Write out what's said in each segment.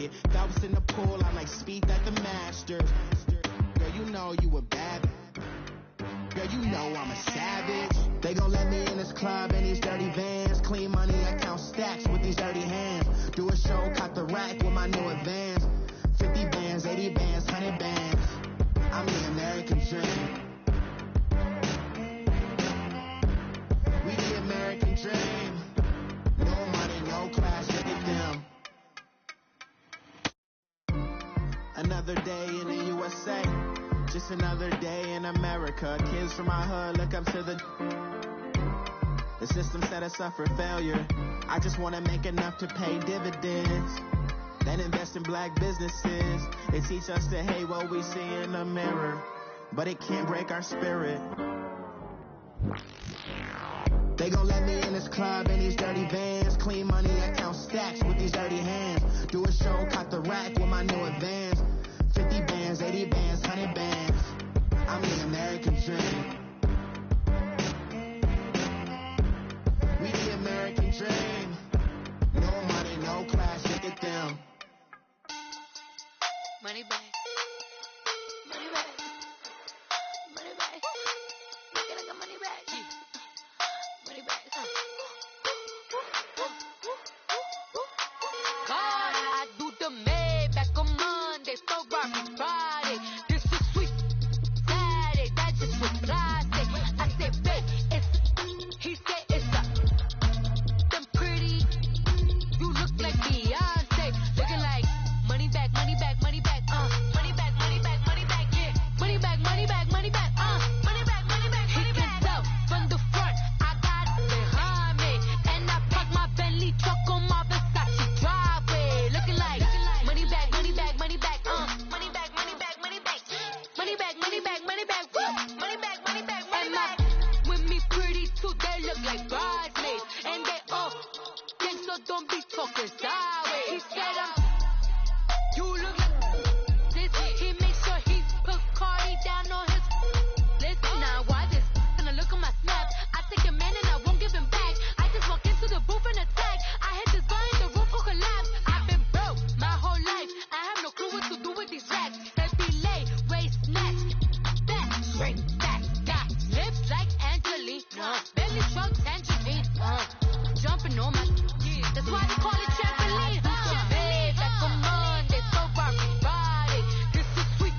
it. If I was in the pool, I like speed at the Masters. Girl, you know you a bad. Girl, you know I'm a savage. They gon' let me in this club in these dirty vans. Clean money, I count stacks with these dirty hands. Do a show, caught the rack with my new advance. 50 bands, 80 bands, 100 bands. I'm the American dream. We the American dream. No money, no class, look at them. Another day in the USA. Just another day in America. Kids from my hood look up to the system set us up for failure. I just want to make enough to pay dividends, then invest in black businesses. They teach us to hate what we see in the mirror, but it can't break our spirit. They gon' let me in this club in these dirty vans. Clean money, I count stacks with these dirty hands. Do a show, caught the rack with my new advance. 50 bands, 80 bands, 100 bands. I'm the American dream. We the American dream. No money, no class, look at them. Money back. Money back. Money back. Look at I got money back. Money back. God, I do the Maybach on Monday, so rocky Friday. This is sweet Saturday, that just was Friday. I said, babe, it's he said it's them pretty. You look like Beyonce, looking like money back, money back, money back, money back, money back, money back, yeah, money back, money back, money back, money back, money back, money back. He can tell from the front, I got it behind me, and I park my Bentley truck on my Versace driveway, looking like money back, money back, money back, money back, money back, money back, money back, money back, money back, woo, money back, money back, money back. With me pretty too, they look like bridesmaids, and they all think so. Don't be talking sideways. He said you look like this. He makes sure he put Cardi down on his list. Now why this? Gonna look on my snap. I take a man and I won't give him back. I just walk into the booth and attack. I hit this button, the roof will collapse. I've been broke my whole life. I have no clue what to do with these racks. Every lay, waist snatch, back, straight back, got lips like Angelina, belly truck tangerine, jumping on my. That's why they call it trampoline. Babe, back on Monday, so rocky Friday. This is sweet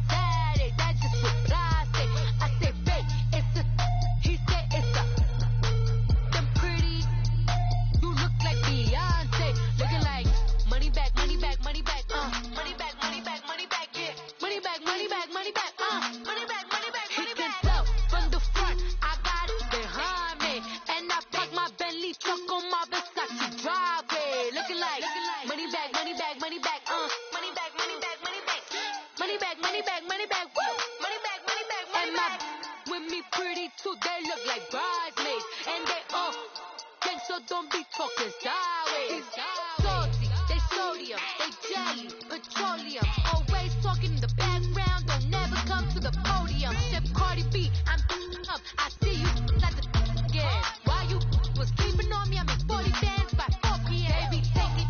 Saturday, that just was Friday. I say, babe, it's he said it's them pretty. You look like Beyonce, looking like money back, money back, money back, money back, money back, money back, yeah, money back, money back, money back, money back, money back, money back. He can tell from the front, I got it behind me, and I park my Bentley truck on my Versace driveway, looking like money back, money back, money back, money back, money back, money back, money back, money back, money back, woo, money back, money back, money back. With me pretty too, they look like bridesmaids, and they all think so. Don't be talking sideways. Salty, they sodium, they jelly, petroleum. Always talking in the background, don't never come to the podium. Step Cardi B, I'm up. I see you like the again. While you was sleeping on me, I make 40 bands by 4 p.m. Baby, take it.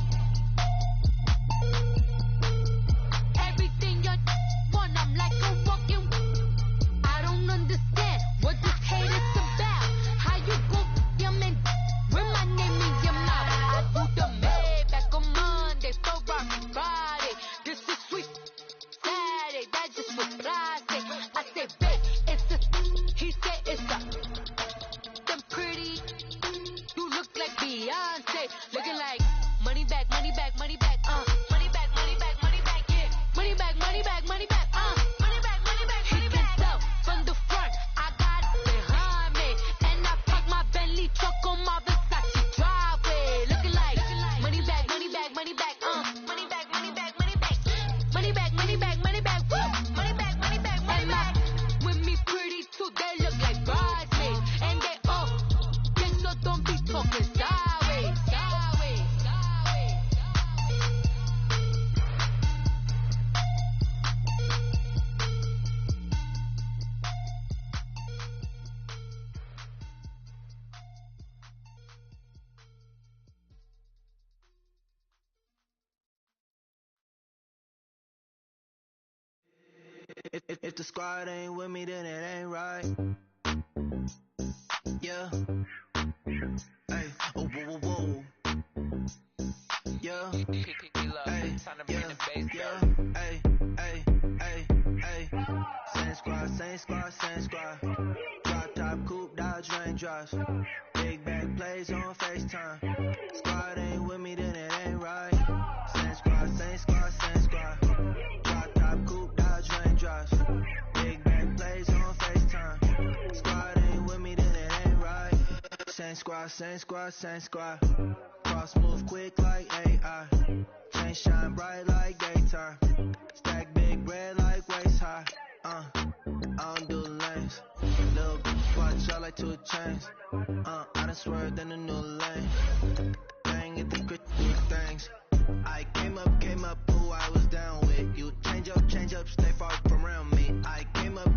If the squad ain't with me, then it ain't right. Yeah. Hey, oh, whoa, whoa, whoa. Yeah. Hey, yeah. Hey, hey, hey, hey. Same squad, same squad, same squad. Drop top, coupe, dodge, raindrops. Big back plays on FaceTime. Squad ain't with me, then it ain't right. Same squad, same squad, same squad. Drop top, coupe, dodge, raindrops. Big back plays on FaceTime. Squad ain't with me, then it ain't right. Same squad, same squad, same squad. Cross move quick like AI. Chain shine bright like daytime. Stack big bread like waist high. I don't do lanes. Little watch out like 2 chains. I done swerved in a new lane. Bang at the good things. I came up, who I was down with. You change up, stay far from around me. I came up,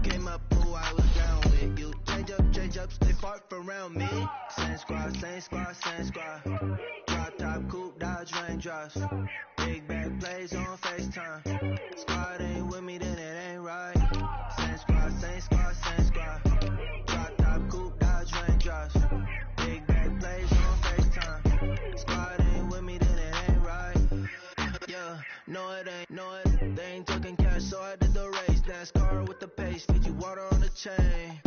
who I was down with. You change up, stay far from around me. Same squad, same squad, same squad. Drop top, coupe, dodge, raindrops. Big back plays on FaceTime. Squad ain't with me, then it ain't right. Same squad, same squad, same squad. Drop top, coupe, dodge, raindrops. Big back plays on FaceTime. Squad ain't with me, then it ain't right. Yeah, no it ain't, they ain't talking cash, so I did the race. NASCAR with the pace, did you water on the chain?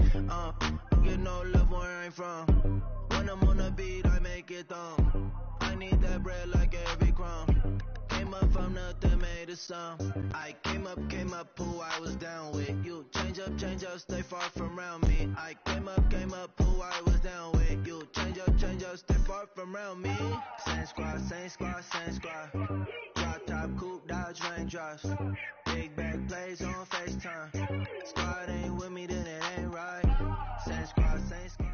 Get no love where I ain't from. When I'm on the beat, I make it thumb. I need that bread like every crumb. Came up from nothing, made a sum. I came up, who I was down with. You change up, stay far from around me. I came up, who I was down with. You change up, stay far from around me. Same squad, same squad, same squad. Drop top, coupe, dodge, raindrops. Big back plays on FaceTime. Squad ain't with me, then it ain't right. Same squad, same squad.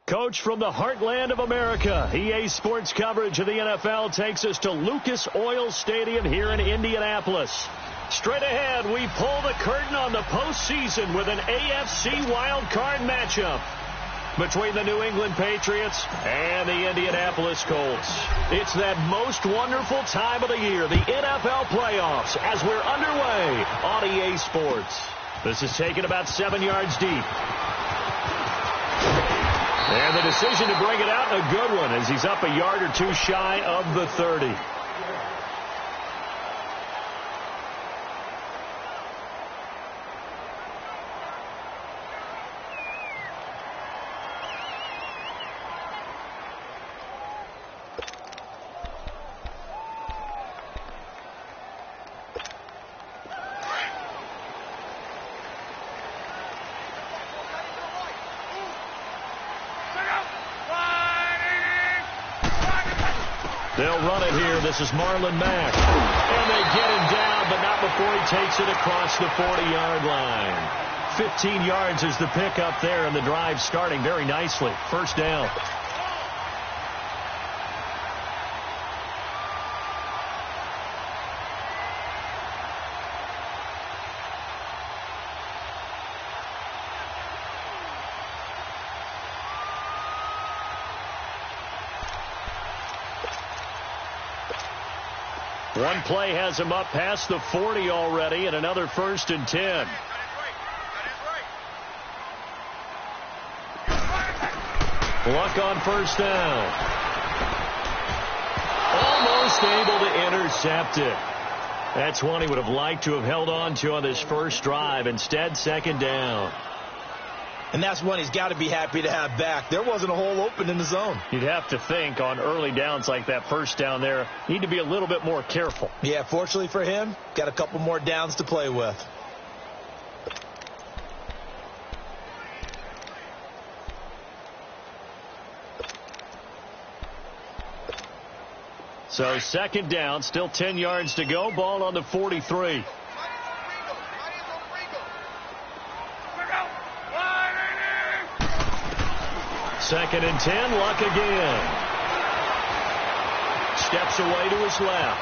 Coach from the heartland of America, EA Sports coverage of the NFL takes us to Lucas Oil Stadium here in Indianapolis. Straight ahead, we pull the curtain on the postseason with an AFC Wildcard matchup between the New England Patriots and the Indianapolis Colts. It's that most wonderful time of the year, the NFL playoffs, as we're underway on EA Sports. This is taken about 7 yards deep. And the decision to bring it out, a good one, as he's up a yard or two shy of the 30. They'll run it here. This is Marlon Mack. And they get him down, but not before he takes it across the 40-yard line. 15 yards is the pickup there, and the drive starting very nicely. First down. One play has him up past the 40 already, and another 1st and 10. Luck on first down. Almost able to intercept it. That's one he would have liked to have held on to on this first drive. Instead, second down. And that's one he's got to be happy to have back. There wasn't a hole open in the zone. You'd have to think on early downs like that first down there, need to be a little bit more careful. Yeah, fortunately for him, got a couple more downs to play with. So second down, still 10 yards to go. Ball on the 43. Second and 10, Luck again. Steps away to his left.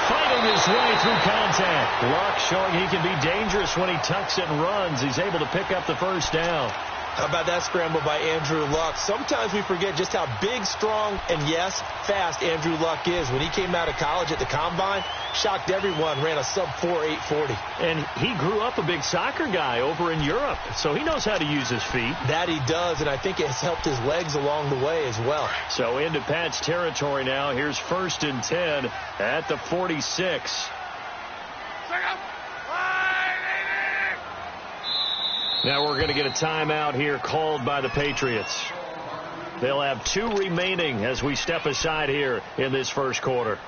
Fighting his way through contact. Luck showing he can be dangerous when he tucks it and runs. He's able to pick up the first down. How about that scramble by Andrew Luck? Sometimes we forget just how big, strong, and yes, fast Andrew Luck is. When he came out of college at the Combine, shocked everyone, ran a sub-4 840. And he grew up a big soccer guy over in Europe, so he knows how to use his feet. That he does, and I think it has helped his legs along the way as well. So into Pat's territory now. Here's 1st and 10 at the 46. Now we're going to get a timeout here called by the Patriots. They'll have 2 remaining as we step aside here in this first quarter.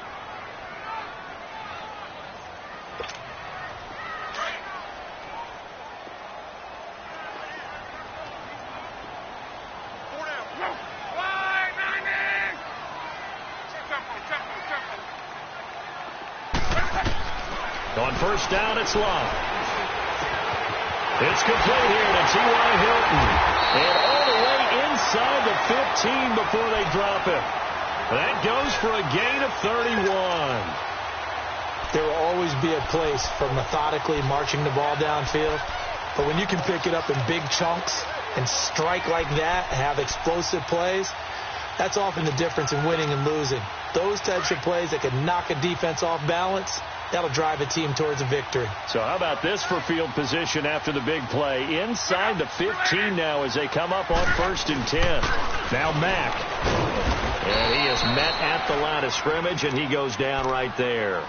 On 1st down, it's Love. It's complete here to T.Y. Hilton. And all the way inside the 15 before they drop it. That goes for a gain of 31. There will always be a place for methodically marching the ball downfield. But when you can pick it up in big chunks and strike like that, have explosive plays, that's often the difference in winning and losing. Those types of plays that can knock a defense off balance, that'll drive a team towards a victory. So how about this for field position after the big play? Inside the 15 now as they come up on 1st and 10. Now Mack. And he is met at the line of scrimmage, and he goes down right there.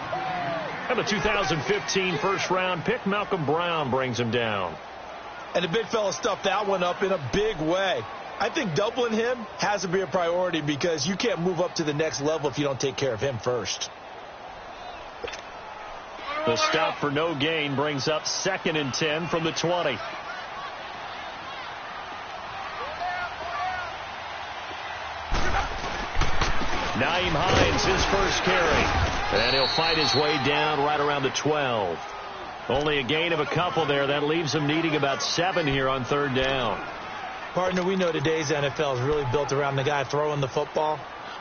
And the 2015 first-round pick, Malcolm Brown, brings him down. And the big fella stuffed that one up in a big way. I think doubling him has to be a priority because you can't move up to the next level if you don't take care of him first. The stop for no gain brings up 2nd and 10 from the 20. Nyheim Hines, his first carry. And he'll fight his way down right around the 12. Only a gain of a couple there. That leaves him needing about 7 here on 3rd down. Partner, we know today's NFL is really built around the guy throwing the football.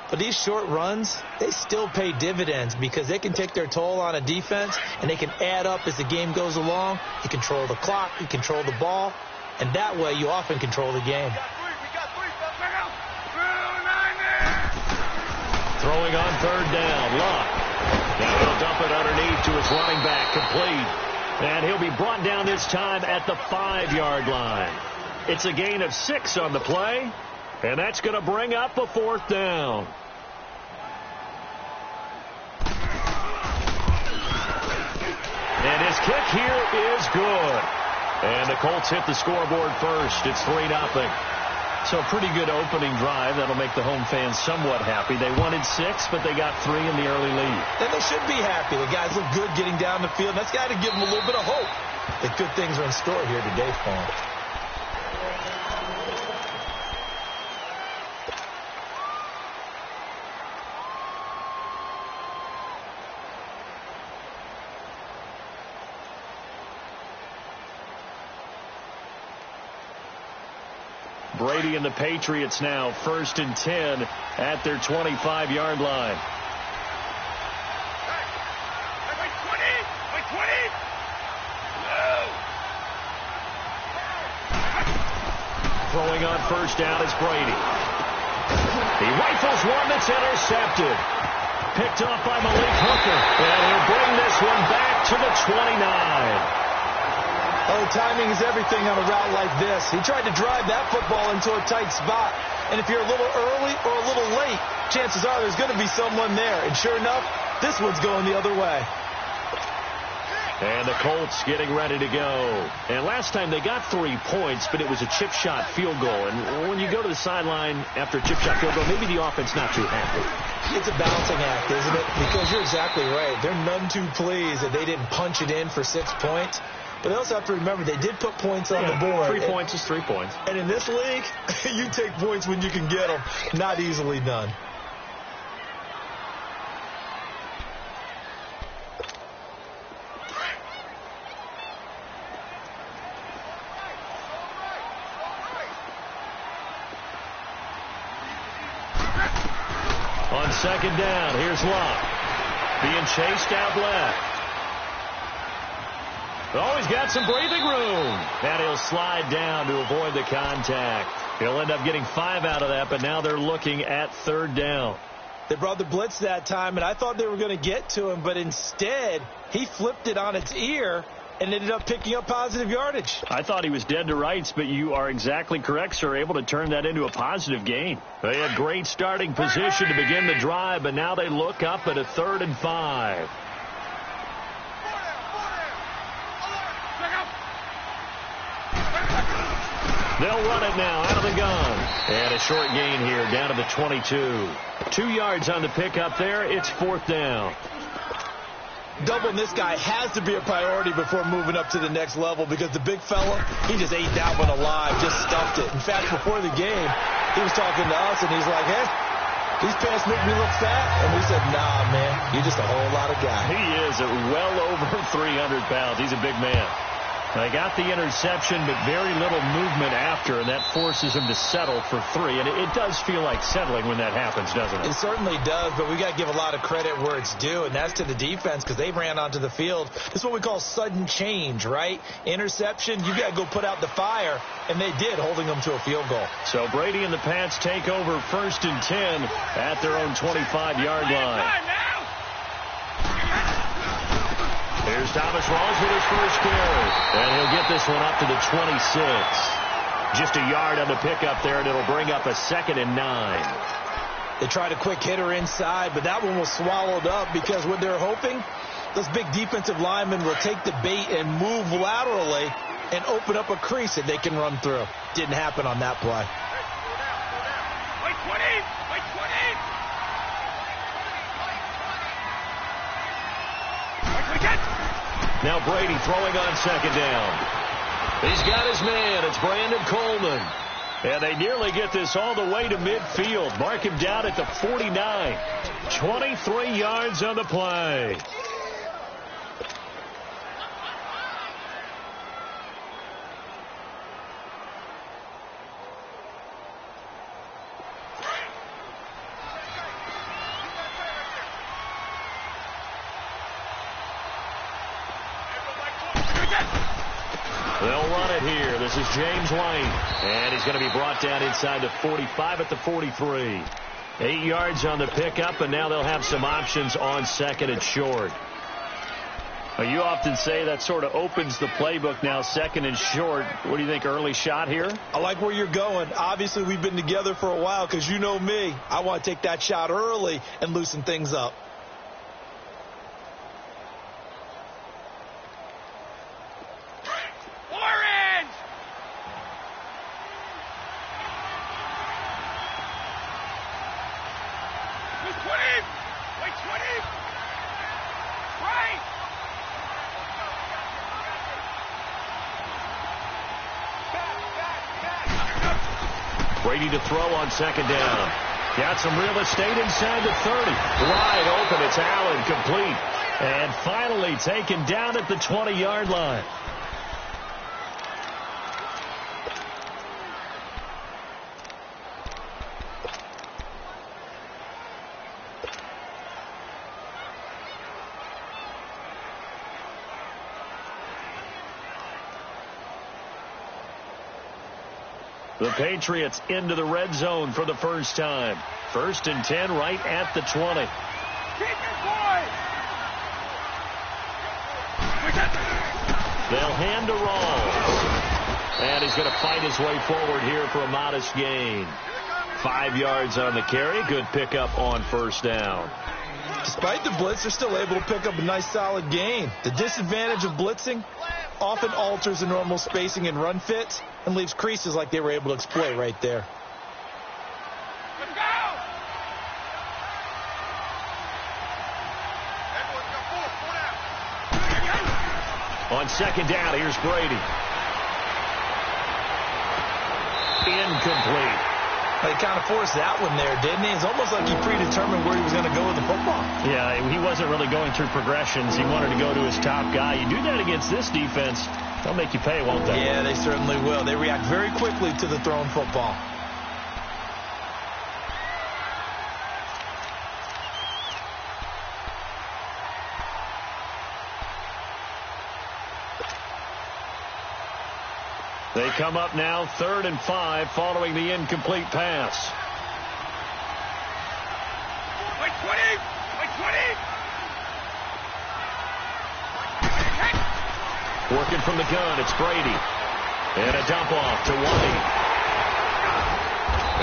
But these short runs, they still pay dividends because they can take their toll on a defense and they can add up as the game goes along. You control the clock, you control the ball, and that way you often control the game. Throwing on 3rd down, Luck. Now he'll dump it underneath to his running back, complete. And he'll be brought down this time at the 5-yard line. It's a gain of 6 on the play, and that's going to bring up a 4th down. And his kick here is good. And the Colts hit the scoreboard first. It's 3-0. So a pretty good opening drive. That'll make the home fans somewhat happy. They wanted 6, but they got 3 in the early lead. And they should be happy. The guys look good getting down the field. That's got to give them a little bit of hope that good things are in store here today for them. Brady and the Patriots now 1st and 10 at their 25-yard line. Throwing on 1st down is Brady. He rifles one that's intercepted. Picked off by Malik Hooker. And he'll bring this one back to the 29. Oh, timing is everything on a route like this. He tried to drive that football into a tight spot. And if you're a little early or a little late, chances are there's going to be someone there. And sure enough, this one's going the other way. And the Colts getting ready to go. And last time they got 3 points, but it was a chip shot field goal. And when you go to the sideline after a chip shot field goal, maybe the offense not too happy. It's a balancing act, isn't it? Because you're exactly right. They're none too pleased that they didn't punch it in for 6 points. But they also have to remember they did put points on the board. 3 points is 3 points. And in this league, you take points when you can get them. Not easily done. On 2nd down, here's Luck. Being chased out left. Oh, he's got some breathing room. And he'll slide down to avoid the contact. He'll end up getting 5 out of that, but now they're looking at 3rd down. They brought the blitz that time, and I thought they were going to get to him, but instead he flipped it on its ear and ended up picking up positive yardage. I thought he was dead to rights, but you are exactly correct, sir. Able to turn that into a positive gain. They had great starting position to begin the drive, but now they look up at a 3rd and 5. They'll run it now out of the gun. And a short gain here down to the 22. 2 yards on the pickup there. It's 4th down. Doubling this guy has to be a priority before moving up to the next level because the big fella, he just ate that one alive, just stuffed it. In fact, before the game, he was talking to us, and he's like, hey, these pants make me look fat. And we said, nah, man, you're just a whole lot of guy. He is at well over 300 pounds. He's a big man. They got the interception, but very little movement after, and that forces him to settle for 3. And it does feel like settling when that happens, doesn't it? It certainly does, but we got to give a lot of credit where it's due, and that's to the defense because they ran onto the field. This is what we call sudden change, right? Interception, you got to go put out the fire, and they did, holding them to a field goal. So Brady and the Pats take over 1st and 10 at their own 25-yard line. Here's Thomas Rawls with his first carry. And he'll get this one up to the 26. Just a yard on the pickup there, and it'll bring up a 2nd and 9. They tried a quick hitter inside, but that one was swallowed up because what they're hoping, those big defensive linemen will take the bait and move laterally and open up a crease that they can run through. Didn't happen on that play. Wait 20! Wait 20! Now Brady throwing on 2nd down. He's got his man. It's Brandon Coleman. And they nearly get this all the way to midfield. Mark him down at the 49. 23 yards on the play. They'll run it here. This is James White. And he's going to be brought down inside the 45 at the 43. 8 yards on the pickup, and now they'll have some options on 2nd and short. Well, you often say that sort of opens the playbook now, 2nd and short. What do you think, early shot here? I like where you're going. Obviously, we've been together for a while because you know me. I want to take that shot early and loosen things up. Brady to throw on 2nd down. Got some real estate inside the 30. Wide open. It's Allen, complete. And finally taken down at the 20-yard line. The Patriots into the red zone for the first time. 1st and 10 right at the 20. They'll hand to Rawls. And he's going to fight his way forward here for a modest gain. 5 yards on the carry. Good pickup on 1st down. Despite the blitz, they're still able to pick up a nice solid gain. The disadvantage of blitzing often alters the normal spacing and run fits and leaves creases like they were able to exploit right there. Let's go! On 2nd down, here's Brady. Incomplete. He kind of forced that one there, didn't he? It's almost like he predetermined where he was going to go with the football. Yeah, he wasn't really going through progressions. He wanted to go to his top guy. You do that against this defense, they'll make you pay, won't they? Yeah, they certainly will. They react very quickly to the thrown football. They come up now 3rd and 5 following the incomplete pass. Wait, 20! Wait, 20! Working from the gun, it's Brady. And a dump off to White.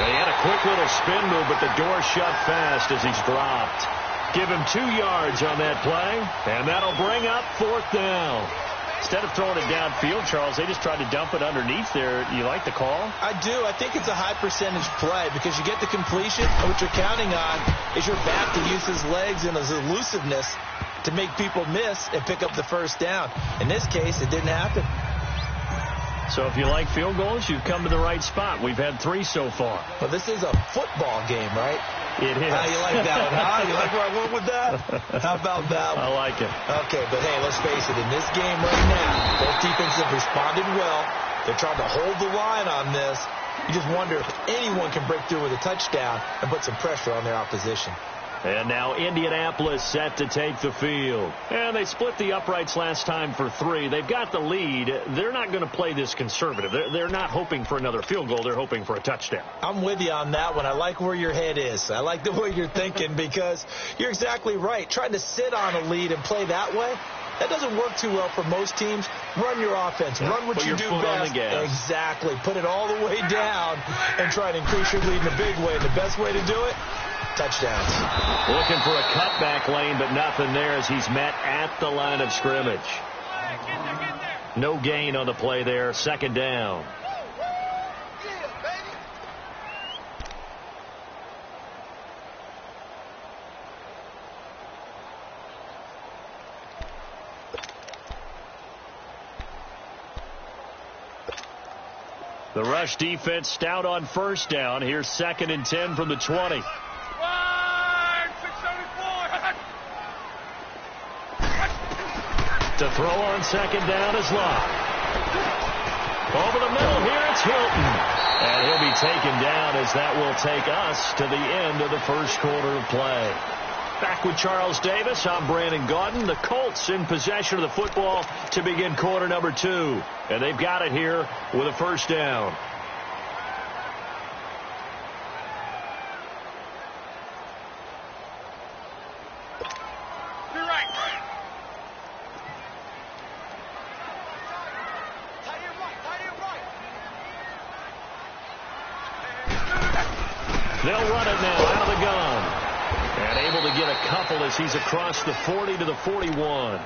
He had a quick little spin move, but the door shut fast as he's dropped. Give him 2 yards on that play, and that'll bring up 4th down. Instead of throwing it downfield, Charles, they just tried to dump it underneath there. You like the call? I do. I think it's a high percentage play because you get the completion, and what you're counting on is your back to use his legs and his elusiveness to make people miss and pick up the 1st down. In this case, it didn't happen. So if you like field goals, you've come to the right spot. We've had 3 so far. Well, this is a football game, right? It is. How you like that one, huh? You like where I went with that? How about that one? I like it. Okay, but hey, let's face it. In this game right now, both defenses have responded well. They're trying to hold the line on this. You just wonder if anyone can break through with a touchdown and put some pressure on their opposition. And now Indianapolis set to take the field. And they split the uprights last time for 3. They've got the lead. They're not going to play this conservative. They're not hoping for another field goal. They're hoping for a touchdown. I'm with you on that one. I like where your head is. I like the way you're thinking because you're exactly right. Trying to sit on a lead and play that way, that doesn't work too well for most teams. Run your offense. Run what you do best. Exactly. Put it all the way down and try to increase your lead in a big way. And the best way to do it, touchdowns. Looking for a cutback lane, but nothing there as he's met at the line of scrimmage. No gain on the play there. 2nd down. The rush defense stout on 1st down. Here's 2nd and 10 from the 20. To throw on 2nd down is Locke. Over the middle here, it's Hilton. And he'll be taken down as that will take us to the end of the 1st quarter of play. Back with Charles Davis, I'm Brandon Gaudin. The Colts in possession of the football to begin quarter number 2. And they've got it here with a 1st down. They'll run it now out of the gun. And able to get a couple as he's across the 40 to the 41.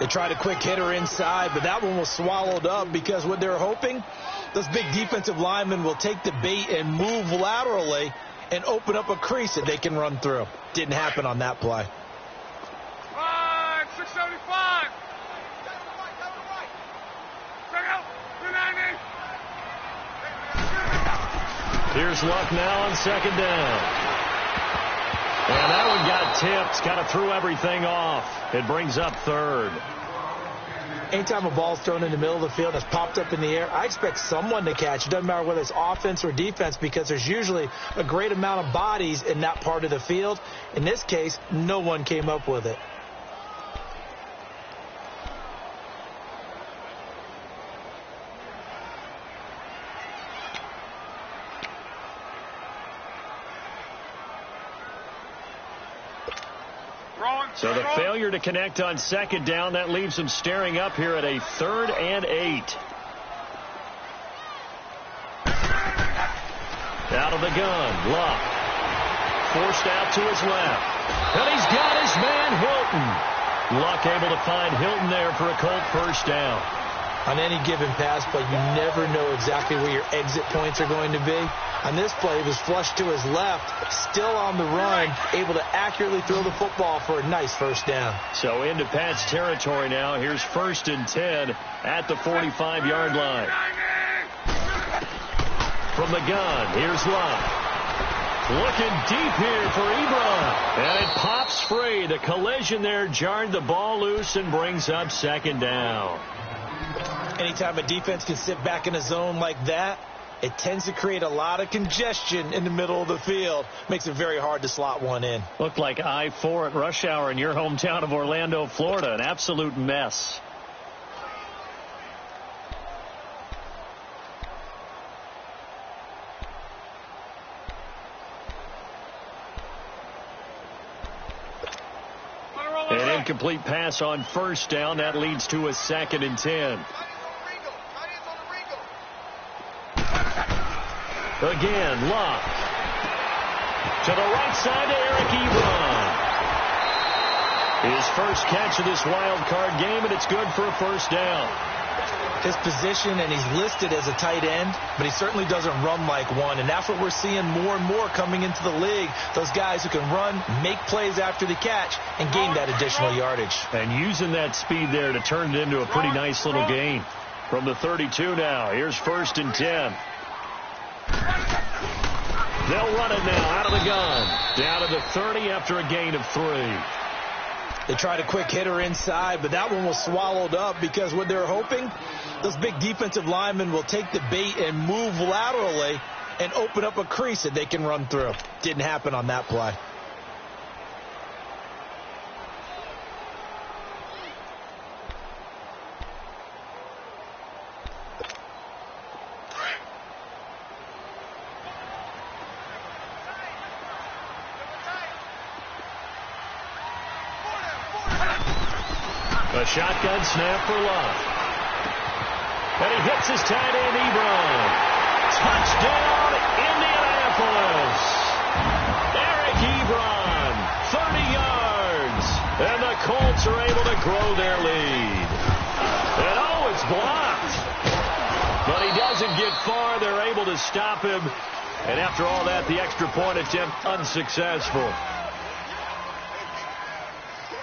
They tried a quick hitter inside, but that one was swallowed up because what they're hoping, those big defensive linemen will take the bait and move laterally and open up a crease that they can run through. Didn't happen on that play. 675. Check out. 290. Here's Luck now on 2nd down. And that one got tipped. Kind of threw everything off. It brings up 3rd. Anytime a ball's thrown in the middle of the field and it's popped up in the air, I expect someone to catch. It doesn't matter whether it's offense or defense because there's usually a great amount of bodies in that part of the field. In this case, no one came up with it. So the failure to connect on 2nd down, that leaves them staring up here at a 3rd and 8. Out of the gun, Luck. Forced out to his left. And he's got his man, Hilton. Luck able to find Hilton there for a Colt 1st down. On any given pass play, you never know exactly where your exit points are going to be. On this play, he was flushed to his left, still on the run, able to accurately throw the football for a nice 1st down. So into Pat's territory now. Here's 1st and 10 at the 45-yard line. From the gun, here's Luck. Looking deep here for Ebron. And it pops free. The collision there jarred the ball loose and brings up 2nd down. Anytime a defense can sit back in a zone like that, it tends to create a lot of congestion in the middle of the field. Makes it very hard to slot one in. Looked like I-4 at rush hour in your hometown of Orlando, Florida. An absolute mess. An incomplete pass on first down. That leads to a 2nd and 10. Again, Luck. To the right side to Eric Ebron. His first catch of this wild card game, and it's good for a first down. His position, and he's listed as a tight end, but he certainly doesn't run like one, and that's what we're seeing more and more coming into the league. Those guys who can run, make plays after the catch, and gain that additional yardage. And using that speed there to turn it into a pretty nice little gain. From the 32 now, here's 1st and 10. They'll run it now out of the gun. Down to the 30 after a gain of 3. They tried a quick hitter inside, but that one was swallowed up because what they're hoping, those big defensive linemen will take the bait and move laterally and open up a crease that they can run through. Didn't happen on that play. A shotgun snap for Luck. And he hits his tight end, Ebron. Touchdown, Indianapolis. Eric Ebron, 30 yards. And the Colts are able to grow their lead. And oh, it's blocked. But he doesn't get far. They're able to stop him. And after all that, the extra point attempt unsuccessful.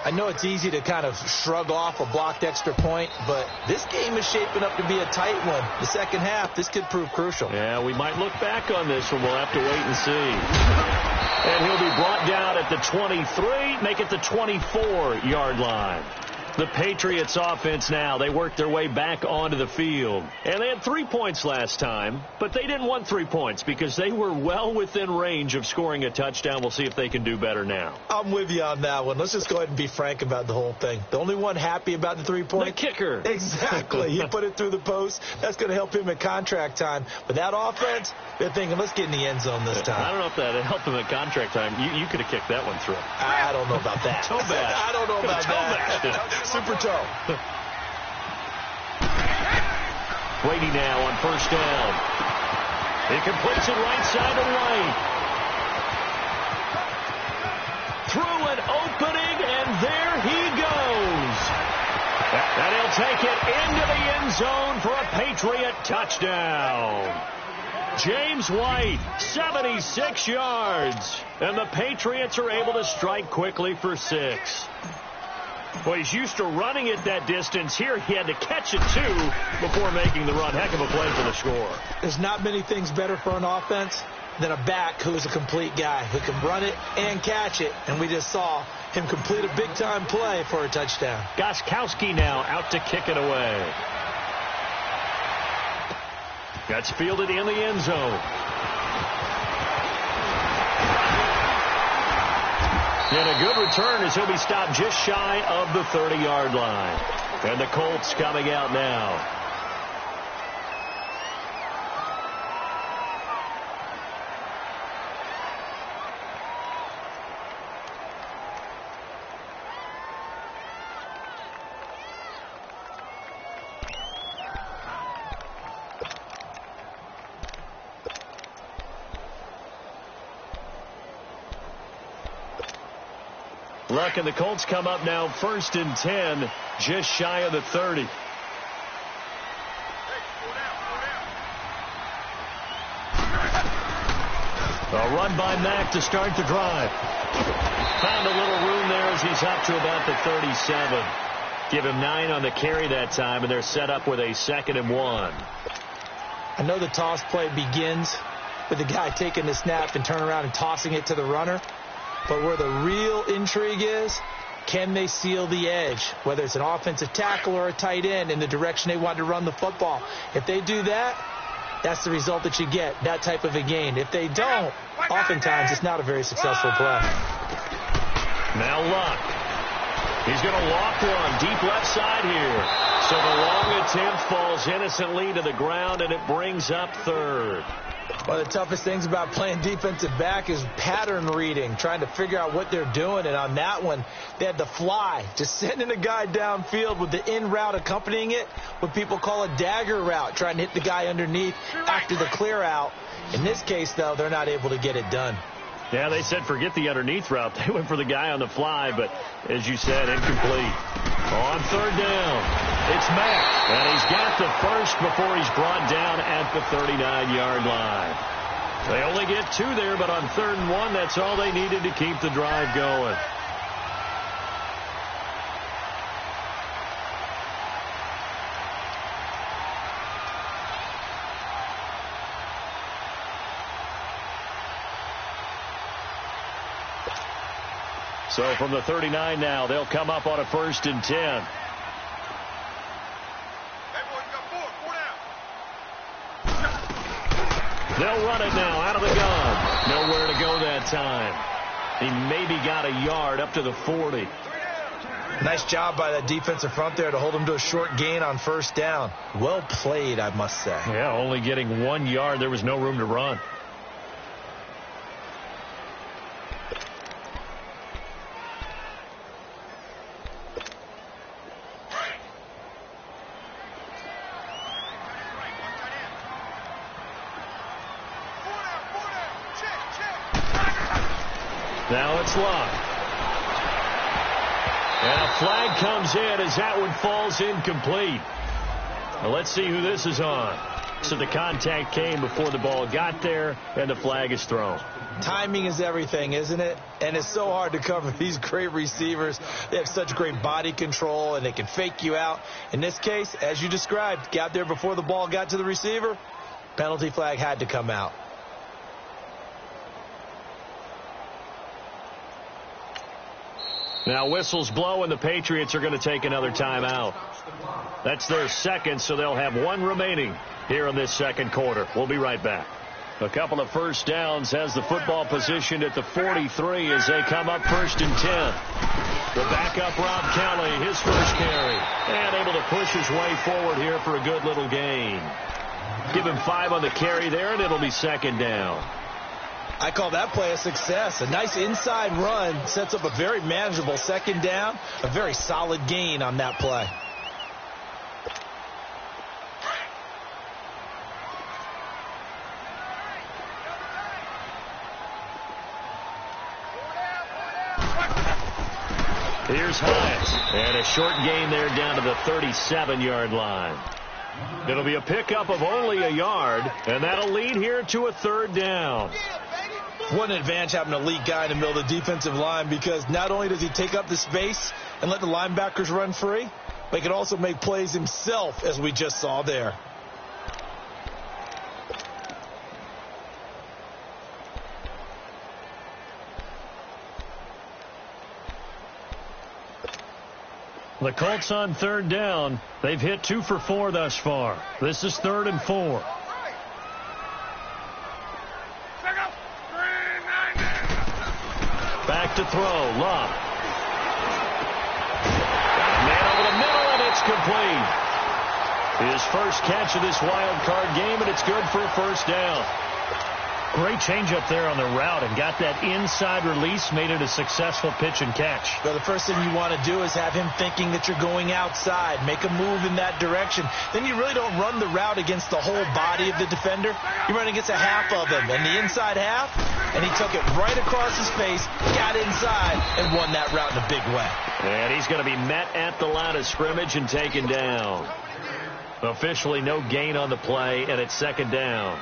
I know it's easy to kind of shrug off a blocked extra point, but this game is shaping up to be a tight one. The second half, this could prove crucial. Yeah, we might look back on this one. We'll have to wait and see. And he'll be brought down at the 23, make it the 24-yard line. The Patriots offense now, they worked their way back onto the field. And they had 3 points last time, but they didn't want 3 points because they were well within range of scoring a touchdown. We'll see if they can do better now. I'm with you on that one. Let's just go ahead and be frank about the whole thing. The only one happy about the 3-point? The kicker. Exactly. He put it through the post. That's going to help him at contract time. But that offense, they're thinking, let's get in the end zone this time. I don't know if that helped him at contract time. You could have kicked that one through. I don't know about that. Toe bash. I don't know about that. Super toe. Brady now on first down. He completes it right side to right. Through an opening, and there he goes. And he'll take it into the end zone for a Patriot touchdown. James White, 76 yards. And the Patriots are able to strike quickly for 6. Well, he's used to running it that distance. Here he had to catch it, too, before making the run. Heck of a play for the score. There's not many things better for an offense than a back who is a complete guy, who can run it and catch it. And we just saw him complete a big-time play for a touchdown. Gostkowski now out to kick it away. That's fielded in the end zone. And a good return as he'll be stopped just shy of the 30-yard line. And the Colts coming out now. Luck and the Colts come up now 1st and 10, just shy of the 30. A run by Mack to start the drive. Found a little room there as he's up to about the 37. Give him 9 on the carry that time, and they're set up with a 2nd and 1. I know the toss play begins with the guy taking the snap and turning around and tossing it to the runner. But where the real intrigue is, can they seal the edge, whether it's an offensive tackle or a tight end, in the direction they want to run the football? If they do that, that's the result that you get, that type of a gain. If they don't, oftentimes it's not a very successful play. Now Luck. He's going to walk one deep left side here. So the long attempt falls innocently to the ground, and it brings up 3rd. One of the toughest things about playing defensive back is pattern reading, trying to figure out what they're doing. And on that one, they had the fly, just sending a guy downfield with the in route accompanying it, what people call a dagger route, trying to hit the guy underneath after the clear out. In this case, though, they're not able to get it done. Yeah, they said forget the underneath route. They went for the guy on the fly, but as you said, incomplete. On third down, it's Mack, and he's got the first before he's brought down at the 39-yard line. They only get 2 there, but on 3rd and 1, that's all they needed to keep the drive going. So from the 39 now, they'll come up on a 1st and 10. They'll run it now out of the gun. Nowhere to go that time. He maybe got a yard up to the 40. Nice job by that defensive front there to hold him to a short gain on 1st down. Well played, I must say. Yeah, only getting 1 yard. There was no room to run. Now it's Locke. And a flag comes in as that one falls incomplete. Well, let's see who this is on. So the contact came before the ball got there, and the flag is thrown. Timing is everything, isn't it? And it's so hard to cover these great receivers. They have such great body control, and they can fake you out. In this case, as you described, got there before the ball got to the receiver. Penalty flag had to come out. Now whistles blow, and the Patriots are going to take another timeout. That's their second, so they'll have 1 remaining here in this 2nd quarter. We'll be right back. A couple of first downs, has the football positioned at the 43 as they come up 1st and 10. The backup Rob Kelly, his first carry, and able to push his way forward here for a good little gain. Give him 5 on the carry there, and it'll be 2nd down. I call that play a success. A nice inside run sets up a very manageable 2nd down. A very solid gain on that play. Here's Hines. And a short gain there down to the 37-yard line. It'll be a pickup of only a yard, and that'll lead here to a 3rd down. What an advantage having an elite guy in the middle of the defensive line, because not only does he take up the space and let the linebackers run free, but he can also make plays himself, as we just saw there. The Colts on 3rd down. They've hit 2 for 4 thus far. This is 3rd and 4. Back to throw. Locke. Man over the middle, and it's complete. His first catch of this wild card game, and it's good for a 1st down. Great changeup there on the route and got that inside release, made it a successful pitch and catch. Well, the first thing you want to do is have him thinking that you're going outside, make a move in that direction. Then you really don't run the route against the whole body of the defender. You run against a half of him, and the inside half, and he took it right across his face, got inside, and won that route in a big way. And he's going to be met at the line of scrimmage and taken down. Officially no gain on the play, and it's 2nd down.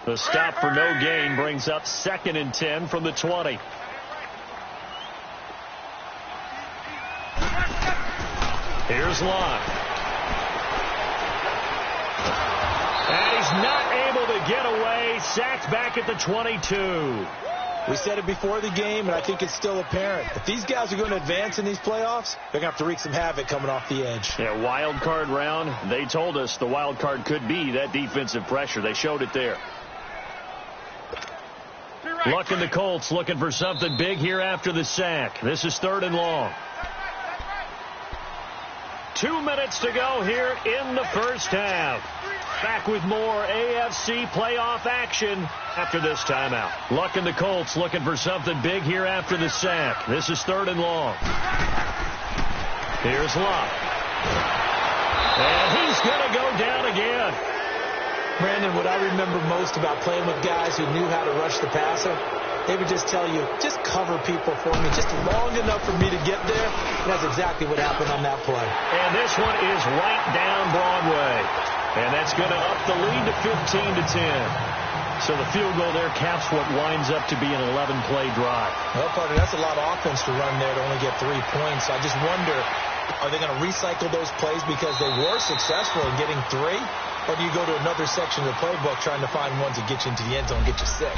The stop for no gain brings up 2nd and 10 from the 20. Here's Locke. And he's not able to get away. Sacked back at the 22. We said it before the game, and I think it's still apparent. If these guys are going to advance in these playoffs, they're going to have to wreak some havoc coming off the edge. Yeah, wild card round. They told us the wild card could be that defensive pressure. They showed it there. Luck in the Colts looking for something big here after the sack. This is 3rd and long. 2 minutes to go here in the first half. Back with more AFC playoff action after this timeout. Luck in the Colts looking for something big here after the sack. This is 3rd and long. Here's Luck. And he's going to go down again. Brandon, what I remember most about playing with guys who knew how to rush the passer, they would just tell you, just cover people for me just long enough for me to get there. And that's exactly what happened on that play. And this one is right down Broadway. And that's going to up the lead to 15-10. So the field goal there caps what winds up to be an 11-play drive. Well, partner, that's a lot of offense to run there to only get 3 points. I just wonder, are they going to recycle those plays because they were successful in getting 3? Or do you go to another section of the playbook trying to find ones that get you into the end zone and get you 6?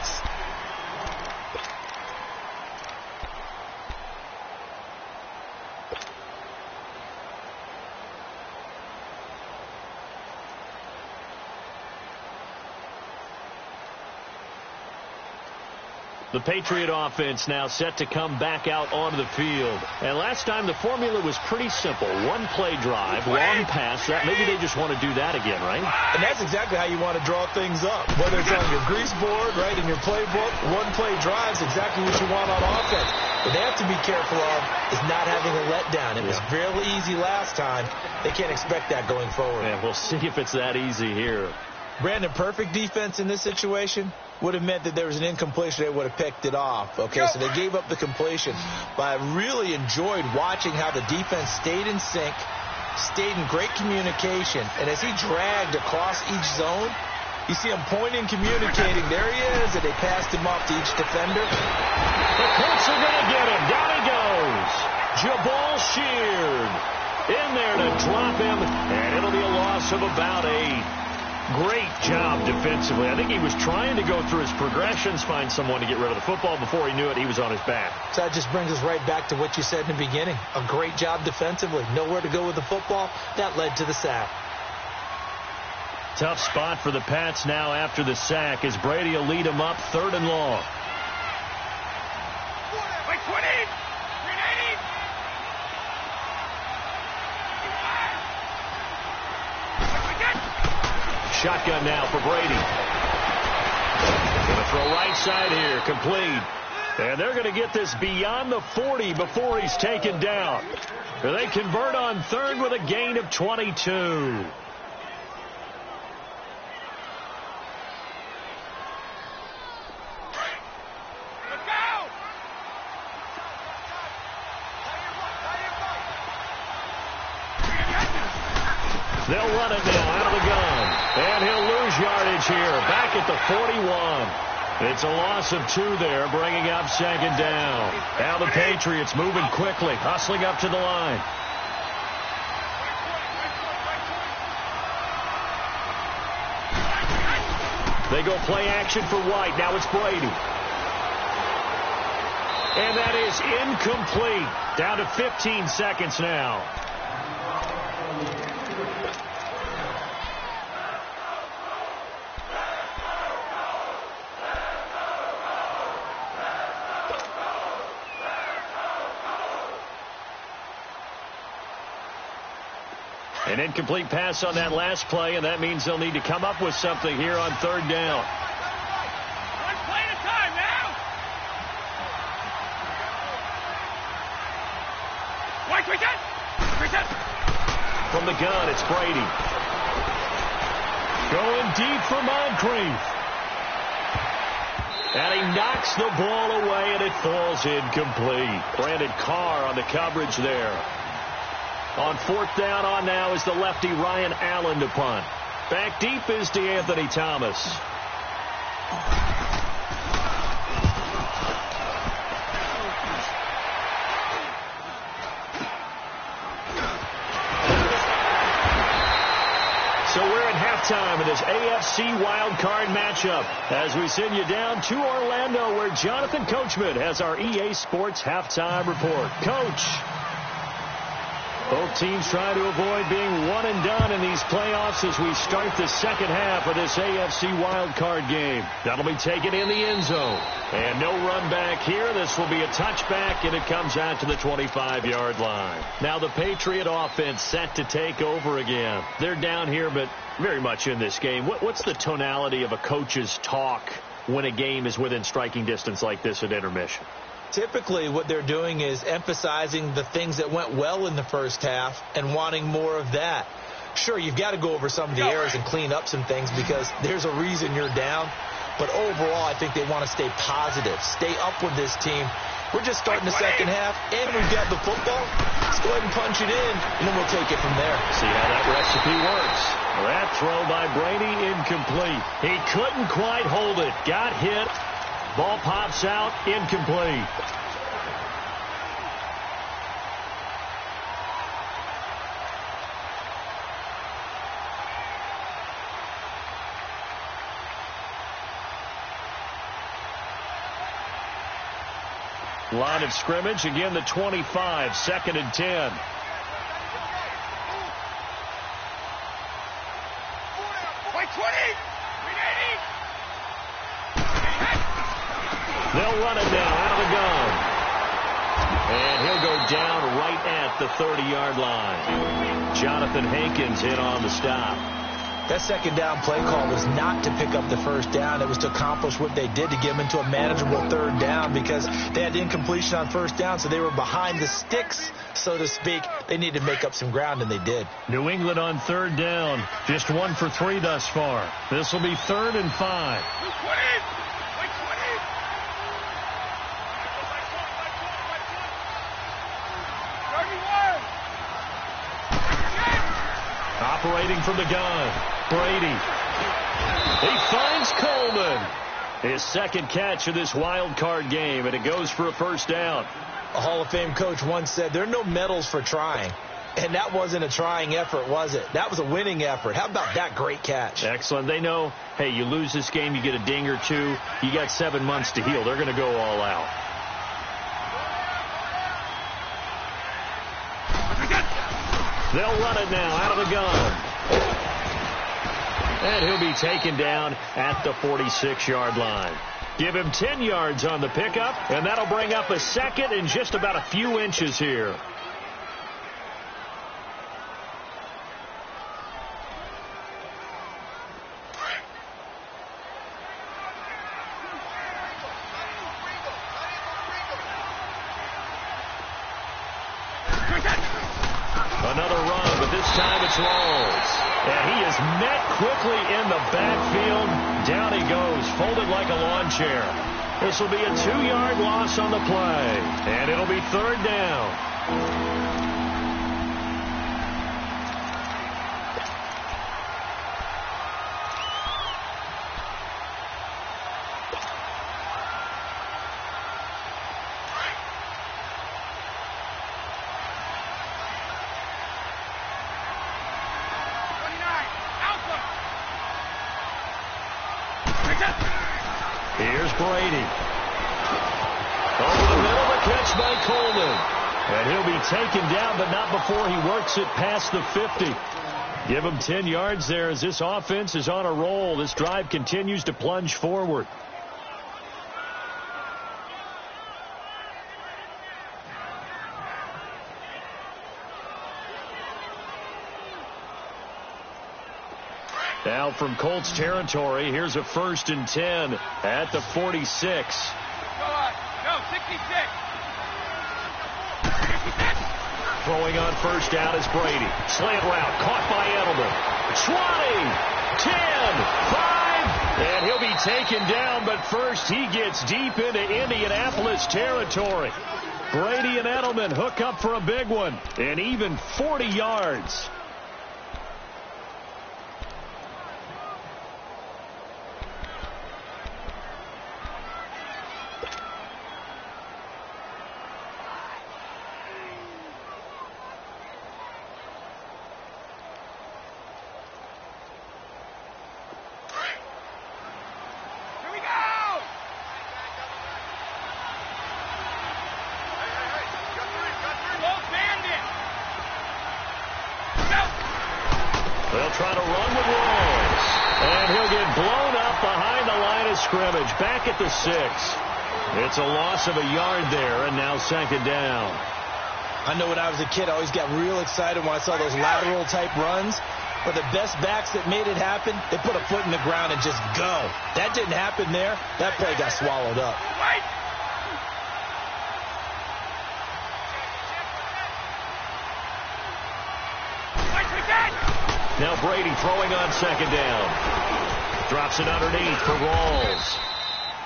The Patriot offense now set to come back out onto the field. And last time the formula was pretty simple. 1-play drive, long pass. Maybe they just want to do that again, right? And that's exactly how you want to draw things up. Whether it's on your grease board, right, in your playbook, 1-play drive's exactly what you want on offense. What they have to be careful of is not having a letdown. It was fairly easy last time. They can't expect that going forward. Yeah, we'll see if it's that easy here. Brandon, perfect defense in this situation would have meant that there was an incompletion. They would have picked it off. Okay, so they gave up the completion. But I really enjoyed watching how the defense stayed in sync, stayed in great communication. And as he dragged across each zone, you see him pointing, communicating. There he is, and they passed him off to each defender. The Colts are going to get him. Down he goes. Jabal Sheard in there to drop him, and it'll be a loss of about 8. Great job defensively. I think he was trying to go through his progressions, find someone to get rid of the football. Before he knew it, he was on his back. So that just brings us right back to what you said in the beginning. A great job defensively. Nowhere to go with the football. That led to the sack. Tough spot for the Pats now after the sack as Brady will lead them up 3rd and long. Like 20! 380! Shotgun now for Brady. Going to throw right side here, complete. And they're going to get this beyond the 40 before he's taken down. They convert on 3rd with a gain of 22. They'll run it now out of the gun. And he'll lose yardage here. Back at the 41. It's a loss of 2 there, bringing up 2nd down. Now the Patriots moving quickly, hustling up to the line. They go play action for White. Now it's Brady. And that is incomplete. Down to 15 seconds now. An incomplete pass on that last play, and that means they'll need to come up with something here on 3rd down. 1 play at a time now! White, reset! From the gun, it's Brady. Going deep for Moncrief. And he knocks the ball away, and it falls incomplete. Brandon Carr on the coverage there. On 4th down on now is the lefty Ryan Allen to punt. Back deep is DeAnthony Thomas. So we're at halftime. halftime in this AFC Wildcard matchup as we send you down to Orlando where Jonathan Coachman has our EA Sports halftime report. Coach. Both teams trying to avoid being one and done in these playoffs as we start the second half of this AFC wildcard game. That'll be taken in the end zone. And no run back here. This will be a touchback, and it comes out to the 25-yard line. Now the Patriot offense set to take over again. They're down here, but very much in this game. What's the tonality of a coach's talk when a game is within striking distance like this at intermission? Typically, what they're doing is emphasizing the things that went well in the first half and wanting more of that. Sure, you've got to go over some of the errors and clean up some things because there's a reason you're down. But overall, I think they want to stay positive, stay up with this team. We're just starting the second half, and we've got the football. Let's go ahead and punch it in, and then we'll take it from there. See how that recipe works. That throw by Brady incomplete. He couldn't quite hold it. Got hit. Ball pops out, incomplete. Line of scrimmage, again the 25, 2nd and 10. They'll run it now out of the gun. And he'll go down right at the 30-yard line. Jonathan Hankins hit on the stop. That second down play call was not to pick up the first down. It was to accomplish what they did to get them into a manageable third down because they had incompletion on first down, so they were behind the sticks, so to speak. They needed to make up some ground, and they did. New England on third down. Just 1 for 3 thus far. This will be 3rd and 5. Operating from the gun, Brady. He finds Coleman. His second catch of this wild card game, and it goes for a first down. A Hall of Fame coach once said, there are no medals for trying. And that wasn't a trying effort, was it? That was a winning effort. How about that great catch? Excellent. They know, hey, you lose this game, you get a ding or two. You got 7 months to heal. They're going to go all out. They'll run it now out of the gun. And he'll be taken down at the 46-yard line. Give him 10 yards on the pickup, and that'll bring up a second and just about a few inches here. Another run, but this time it's Rawls. And he is met quickly in the backfield. Down he goes, folded like a lawn chair. This will be a 2-yard loss on the play. And it'll be 3rd down. Here's Brady. Over the middle, the catch by Coleman. And he'll be taken down, but not before he works it past the 50. Give him 10 yards there as this offense is on a roll. This drive continues to plunge forward. Now from Colts territory, here's a 1st and 10 at the 46. Go, 66. Throwing on first down is Brady. Slant route caught by Edelman. 20, 10, 5, and he'll be taken down, but first he gets deep into Indianapolis territory. Brady and Edelman hook up for a big one, and even 40 yards. They'll try to run with Rawls. And he'll get blown up behind the line of scrimmage. Back at the 6. It's a loss of a yard there, and now second down. I know when I was a kid, I always got real excited when I saw those lateral-type runs. But the best backs that made it happen, they put a foot in the ground and just go. That didn't happen there. That play got swallowed up. Now Brady throwing on second down. Drops it underneath for Rawls.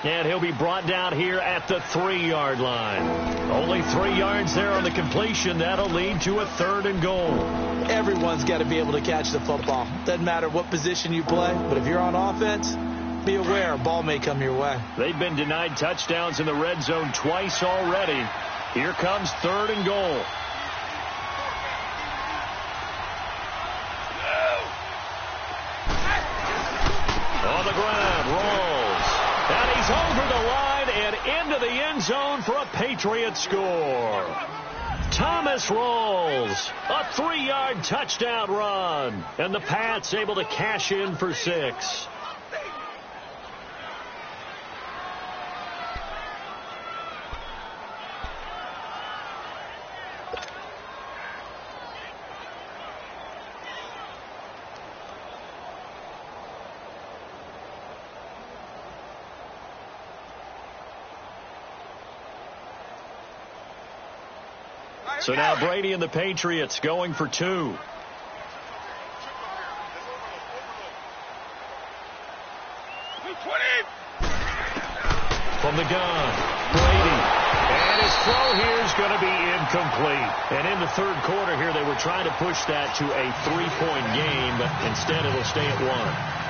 And he'll be brought down here at the 3-yard line. Only 3 yards there on the completion. That'll lead to a 3rd and goal. Everyone's got to be able to catch the football. Doesn't matter what position you play, but if you're on offense, be aware a ball may come your way. They've been denied touchdowns in the red zone twice already. Here comes 3rd and goal. On the ground, Rawls. And he's over the line and into the end zone for a Patriot score. Thomas Rawls, a 3-yard touchdown run. And the Pats able to cash in for 6. So now Brady and the Patriots going for 2. From the gun, Brady. And his throw here is going to be incomplete. And in the 3rd quarter here, they were trying to push that to a 3-point game, but instead it'll stay at 1.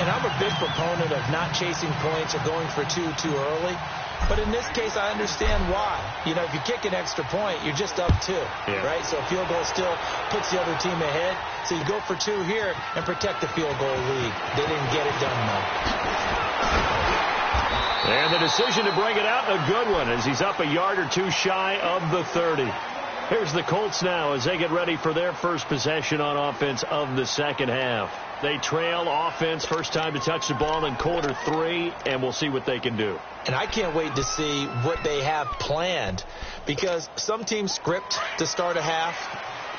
And I'm a big proponent of not chasing points or going for 2 too early. But in this case, I understand why. You know, if you kick an extra point, you're just up 2, right? So a field goal still puts the other team ahead. So you go for 2 here and protect the field goal lead. They didn't get it done, though. And the decision to bring it out, a good one, as he's up a yard or 2 shy of the 30. Here's the Colts now as they get ready for their first possession on offense of the second half. They trail offense, first time to touch the ball in quarter 3, and we'll see what they can do. And I can't wait to see what they have planned, because some teams script to start a half.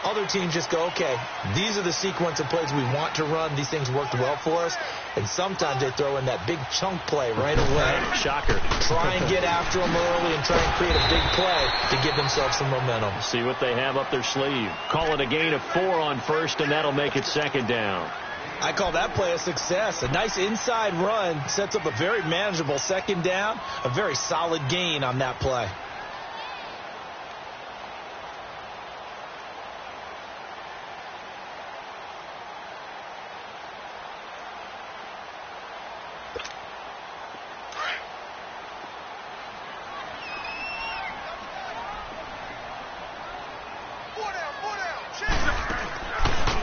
Other teams just go, okay, these are the sequence of plays we want to run. These things worked well for us. And sometimes they throw in that big chunk play right away. Shocker. Try and get after them early and try and create a big play to give themselves some momentum. See what they have up their sleeve. Call it a gain of 4 on first, and that'll make it second down. I call that play a success. A nice inside run sets up a very manageable second down. A very solid gain on that play.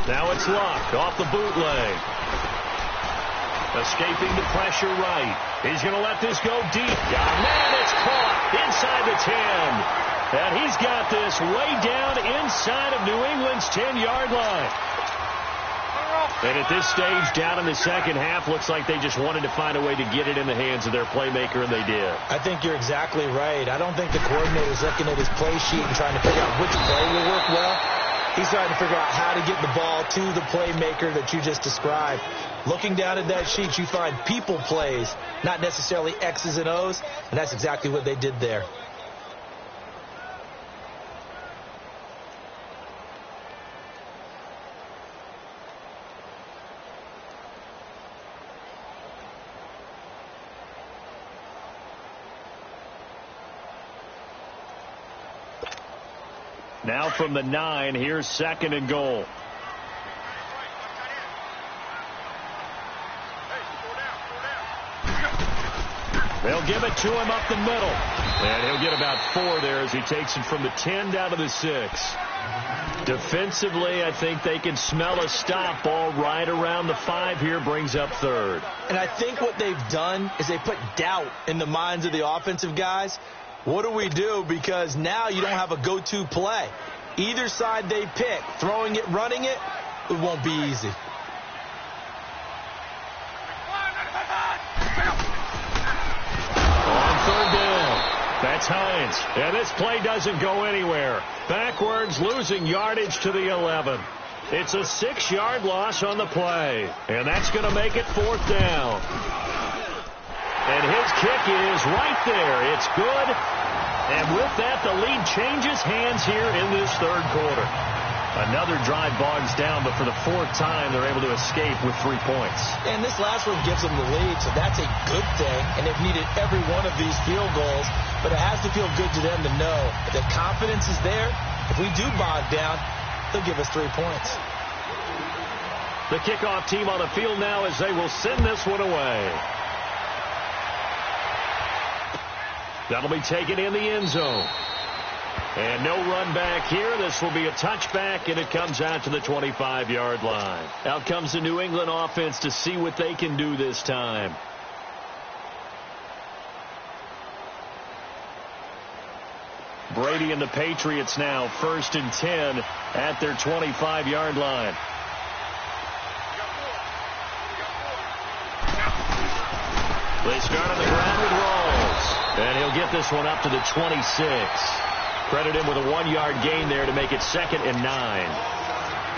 Now it's Luck off the bootleg. Escaping the pressure right. He's going to let this go deep. Oh, man, it's caught inside the 10. And he's got this way down inside of New England's 10-yard line. And at this stage, down in the second half, looks like they just wanted to find a way to get it in the hands of their playmaker, and they did. I think you're exactly right. I don't think the coordinator's looking at his play sheet and trying to figure out which play will work well. He's trying to figure out how to get the ball to the playmaker that you just described. Looking down at that sheet, you find people plays, not necessarily X's and O's, and that's exactly what they did there. Now from the 9, here's second and goal. They'll give it to him up the middle. And he'll get about 4 there as he takes it from the 10 down to the 6. Defensively, I think they can smell a stop ball right around the 5 here, brings up third. And I think what they've done is they put doubt in the minds of the offensive guys. What do we do? Because now you don't have a go-to play. Either side they pick, throwing it, running it, it won't be easy. Titans. And this play doesn't go anywhere. Backwards, losing yardage to the 11. It's a 6-yard loss on the play. And that's going to make it 4th down. And his kick is right there. It's good. And with that, the lead changes hands here in this 3rd quarter. Another drive bogs down, but for the 4th time, they're able to escape with 3 points. And this last one gives them the lead, so that's a good thing. And they've needed every one of these field goals, but it has to feel good to them to know that confidence is there. If we do bog down, they'll give us 3 points. The kickoff team on the field now as they will send this one away. That'll be taken in the end zone. And no run back here. This will be a touchback, and it comes out to the 25-yard line. Out comes the New England offense to see what they can do this time. Brady and the Patriots now 1st and 10 at their 25-yard line. They start on the ground with Rawls, and he'll get this one up to the 26. Credit him with a 1-yard gain there to make it 2nd and 9.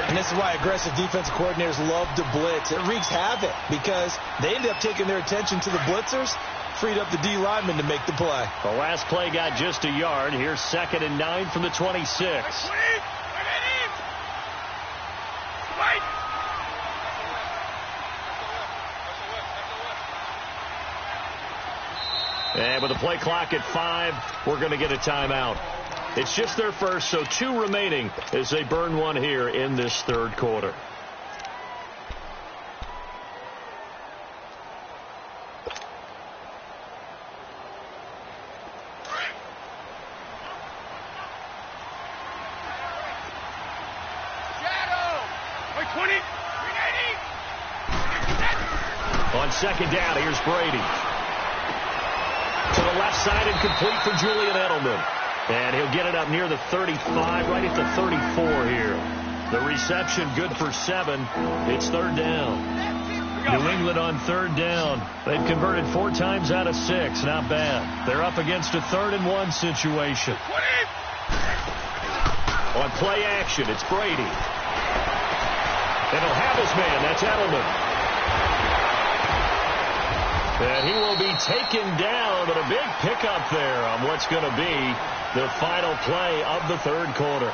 And this is why aggressive defensive coordinators love to blitz. It wreaks havoc because they end up taking their attention to the blitzers, freed up the D lineman to make the play. The last play got just a yard. Here's 2nd and 9 from the 26. And with the play clock at 5, we're going to get a timeout. It's just their first, so 2 remaining as they burn one here in this 3rd quarter. On 2nd down, here's Brady. To the left side and complete for Julian Edelman. And he'll get it up near the 35, right at the 34 here. The reception good for 7. It's 3rd down. New England on 3rd down. They've converted 4 times out of 6. Not bad. They're up against a 3rd and 1 situation. On play action, it's Brady. And he'll have his man. That's Edelman. And he will be taken down, but a big pickup there on what's going to be the final play of the 3rd quarter.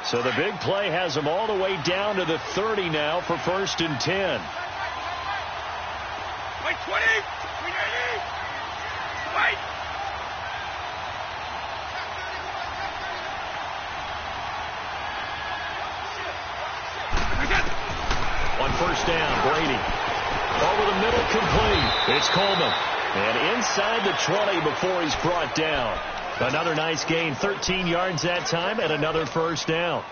So the big play has them all the way down to the 30 now for 1st and 10. Wait, 20! Wait! On 1st down, Brady. Over the middle, complete. It's Coleman. And inside the 20 before he's brought down. Another nice gain, 13 yards that time, and another 1st down.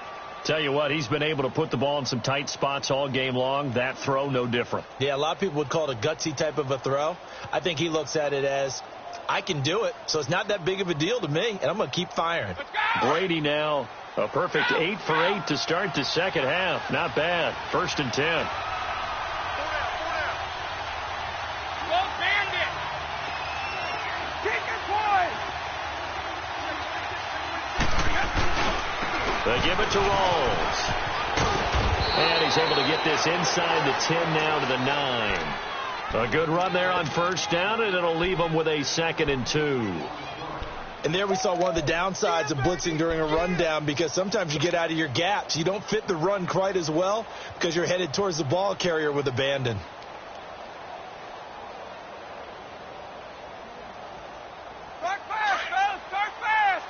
Tell you what, he's been able to put the ball in some tight spots all game long. That throw, no different. Yeah, a lot of people would call it a gutsy type of a throw. I think he looks at it as, I can do it, so it's not that big of a deal to me, and I'm going to keep firing. Brady now, a perfect 8 for 8 to start the 2nd half. Not bad. 1st and 10. They give it to Rawls. And he's able to get this inside the 10 now to the 9. A good run there on 1st down, and it'll leave them with a 2nd and 2. And there we saw one of the downsides of blitzing during a rundown, because sometimes you get out of your gaps. You don't fit the run quite as well because you're headed towards the ball carrier with abandon. Start fast, fellas! Start fast!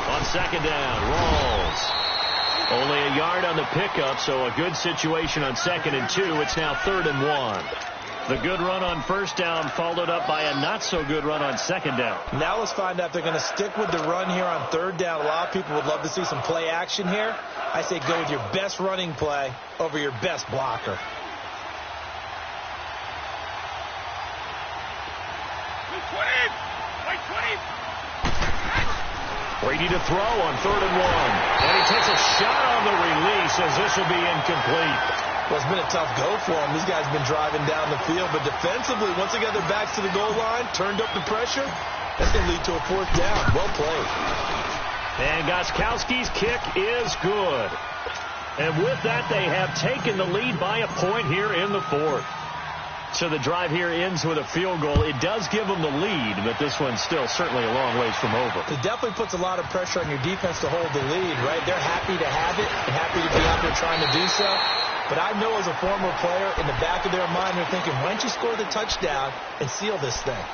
On 2nd down, Rawls. Only a yard on the pickup, so a good situation on 2nd and 2. It's now 3rd and 1. The good run on first down followed up by a not-so-good run on second down. Now let's find out if they're going to stick with the run here on third down. A lot of people would love to see some play action here. I say go with your best running play over your best blocker. Brady to throw on 3rd and 1. And he takes a shot on the release as this will be incomplete. Well, it's been a tough go for them. These guys have been driving down the field, but defensively, once they got their backs to the goal line, turned up the pressure, that's going to lead to a 4th down. Well played. And Gostkowski's kick is good. And with that, they have taken the lead by a point here in the 4th. So the drive here ends with a field goal. It does give them the lead, but this one's still certainly a long ways from over. It definitely puts a lot of pressure on your defense to hold the lead, right? They're happy to have it and happy to be out there trying to do so. But I know as a former player, in the back of their mind, they're thinking, why don't you score the touchdown and seal this thing?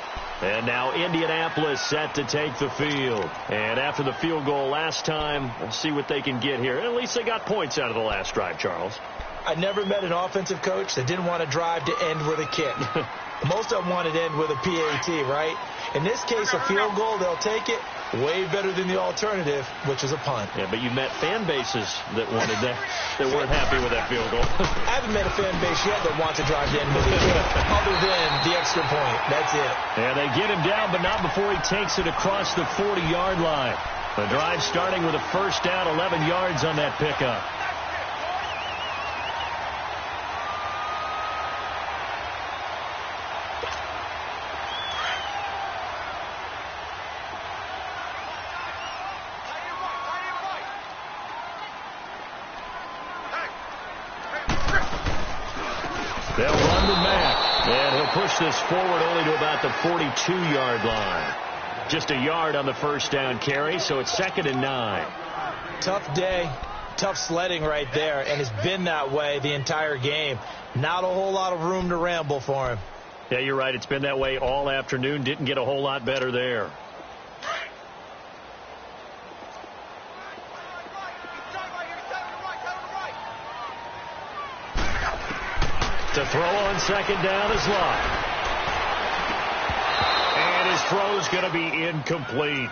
And now Indianapolis set to take the field. And after the field goal last time, we'll see what they can get here. At least they got points out of the last drive, Charles. I never met an offensive coach that didn't want to drive to end with a kick. Most of them wanted to end with a PAT, right? In this case, a field goal, they'll take it. Way better than the alternative, which is a punt. Yeah, but you met fan bases that wanted that, that weren't happy with that field goal. I haven't met a fan base yet that wants to drive to end with a kick, other than the extra point. That's it. And they get him down, but not before he takes it across the 40-yard line. The drive starting with a first down, 11 yards on that pickup. They'll run the Mack, and he'll push this forward only to about the 42-yard line. Just a yard on the first down carry, so it's 2nd and 9. Tough day, tough sledding right there, and it's been that way the entire game. Not a whole lot of room to ramble for him. Yeah, you're right. It's been that way all afternoon. Didn't get a whole lot better there. To throw on second down is Locke. And his throw's going to be incomplete.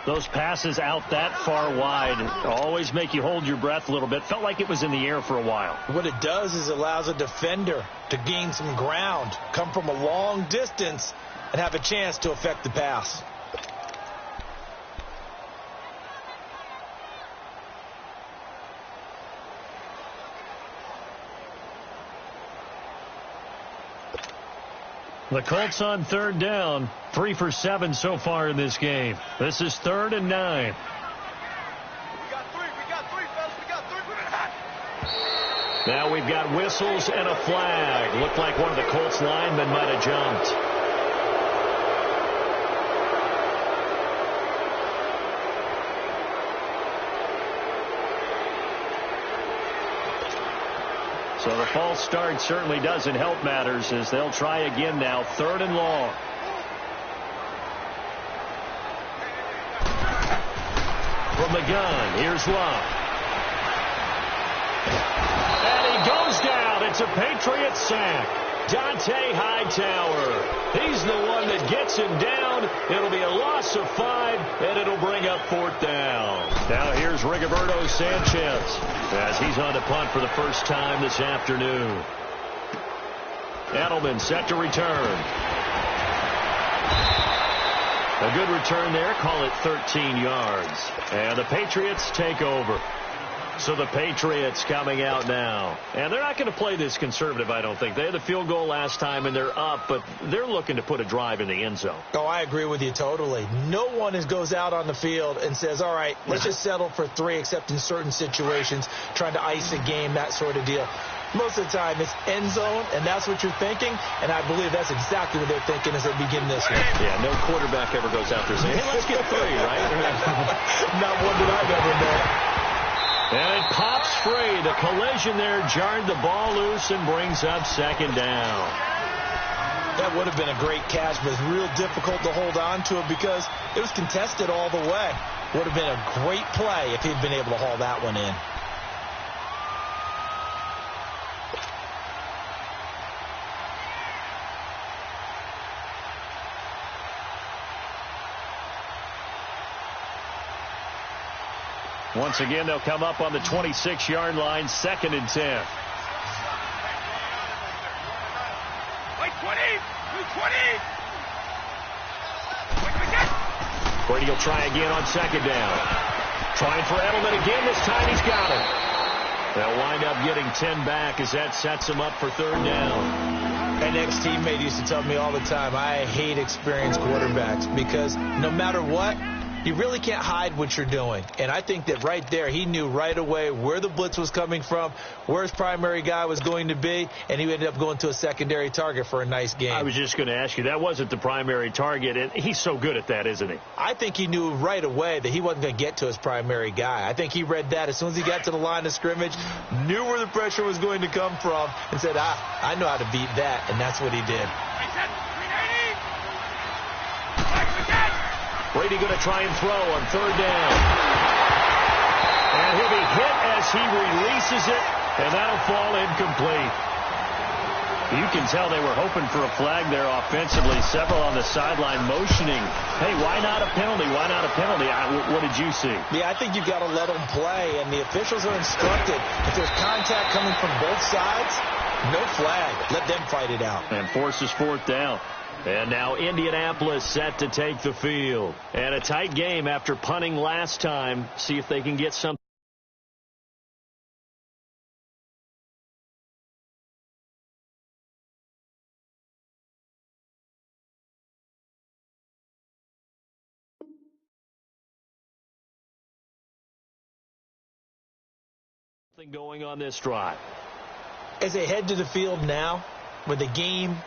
Those passes out that far wide always make you hold your breath a little bit. Felt like it was in the air for a while. What it does is it allows a defender to gain some ground, come from a long distance, and have a chance to affect the pass. The Colts on third down, 3 for 7 so far in this game. This is 3rd and 9. We got three, fellas. We got three. Now we've got whistles and a flag. Looked like one of the Colts linemen might have jumped. So the false start certainly doesn't help matters as they'll try again now. 3rd and long. From the gun, here's Love. And he goes down. It's a Patriots sack. Dante Hightower. He's the one that gets him down. It'll be a loss of 5, and it'll bring up 4th down. Now here's Rigoberto Sanchez as he's on to punt for the first time this afternoon. Edelman set to return. A good return there. Call it 13 yards. And the Patriots take over. So the Patriots coming out now. And they're not going to play this conservative, I don't think. They had the field goal last time, and they're up, but they're looking to put a drive in the end zone. Oh, I agree with you totally. No one goes out on the field and says, all right, let's just settle for 3, except in certain situations, trying to ice a game, that sort of deal. Most of the time, it's end zone, and that's what you're thinking, and I believe that's exactly what they're thinking as they begin this one. Yeah, no quarterback ever goes out there saying, hey, let's get 3, right? Not one that I've ever met. And it pops free. The collision there jarred the ball loose and brings up 2nd down. That would have been a great catch, but it's real difficult to hold on to it because it was contested all the way. Would have been a great play if he'd been able to haul that one in. Once again, they'll come up on the 26-yard line, 2nd and 10. Wait, 20! 220! Brady will try again on 2nd down. Trying for Edelman again. This time he's got it. They'll wind up getting 10 back as that sets him up for 3rd down. An ex-teammate used to tell me all the time, I hate experienced quarterbacks because no matter what, you really can't hide what you're doing. And I think that right there, he knew right away where the blitz was coming from, where his primary guy was going to be, and he ended up going to a secondary target for a nice game. I was just going to ask you, that wasn't the primary target, and he's so good at that, isn't he? I think he knew right away that he wasn't going to get to his primary guy. I think he read that as soon as he got to the line of scrimmage, knew where the pressure was going to come from, and said, I know how to beat that, and that's what he did. Brady going to try and throw on 3rd down. And he'll be hit as he releases it, and that'll fall incomplete. You can tell they were hoping for a flag there offensively. Several on the sideline motioning, hey, why not a penalty? Why not a penalty? What did you see? Yeah, I think you've got to let them play, and the officials are instructed. If there's contact coming from both sides, no flag. Let them fight it out. And forces 4th down. And now Indianapolis set to take the field. And a tight game after punting last time. See if they can get something going on this drive. As they head to the field now, with the game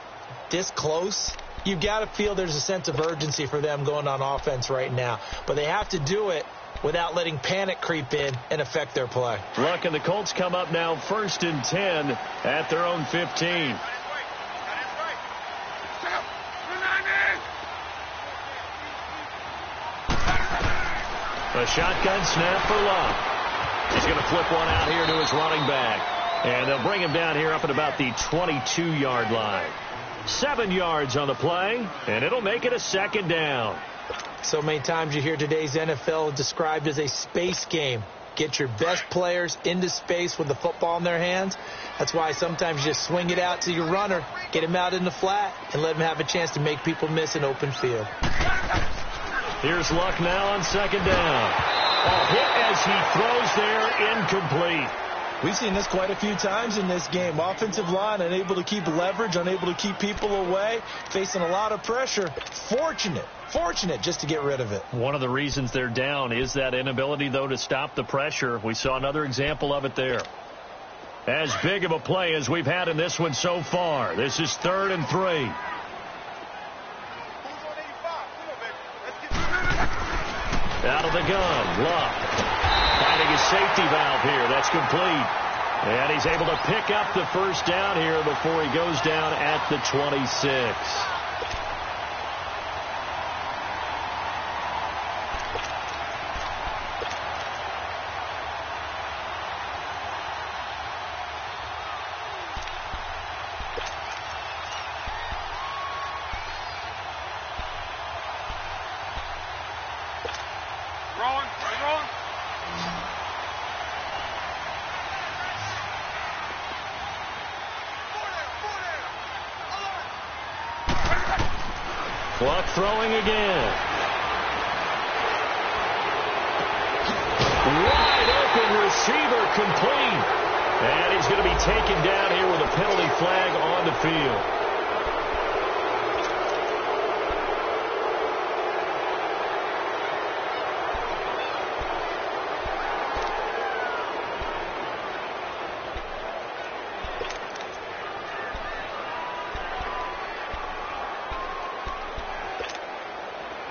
this close, you've got to feel there's a sense of urgency for them going on offense right now. But they have to do it without letting panic creep in and affect their play. Look, and the Colts come up now 1st and 10 at their own 15. A shotgun snap for Love. He's going to flip one out here to his running back. And they'll bring him down here up at about the 22-yard line. 7 yards on the play, and it'll make it a 2nd down. So many times you hear today's NFL described as a space game. Get your best players into space with the football in their hands. That's why sometimes you just swing it out to your runner, get him out in the flat, and let him have a chance to make people miss an open field. Here's Luck now on 2nd down. A hit as he throws there, incomplete. We've seen this quite a few times in this game. Offensive line unable to keep leverage, unable to keep people away, facing a lot of pressure. Fortunate just to get rid of it. One of the reasons they're down is that inability, though, to stop the pressure. We saw another example of it there. As big of a play as we've had in this one so far. This is 3rd and 3. Out of the gun, Luck. Finding his safety valve here. That's complete. And he's able to pick up the 1st down here before he goes down at the 26. Luck throwing again. Wide open receiver complete. And he's going to be taken down here with a penalty flag on the field.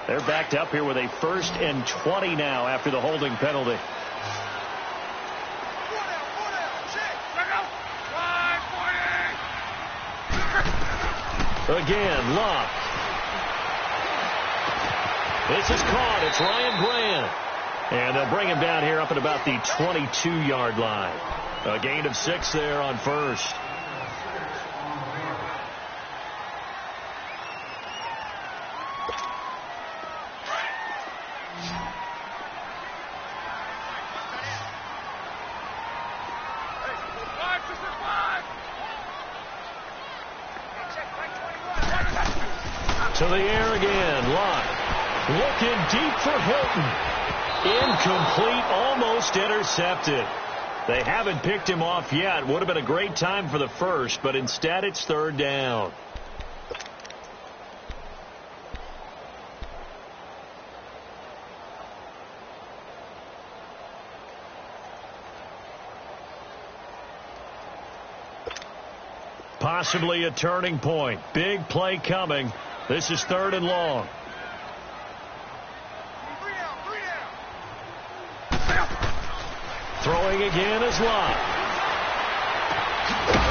They're backed up here with a 1st and 20 now after the holding penalty. Again, Luck. This is caught. It's Ryan Grant. And they'll bring him down here up at about the 22-yard line. A gain of 6 there on 1st. To the air again. Lott looking deep for Hilton. Incomplete, almost intercepted. They haven't picked him off yet. Would have been a great time for the first, but instead it's third down. Possibly a turning point. Big play coming. This is third and long. Throwing again is Lott.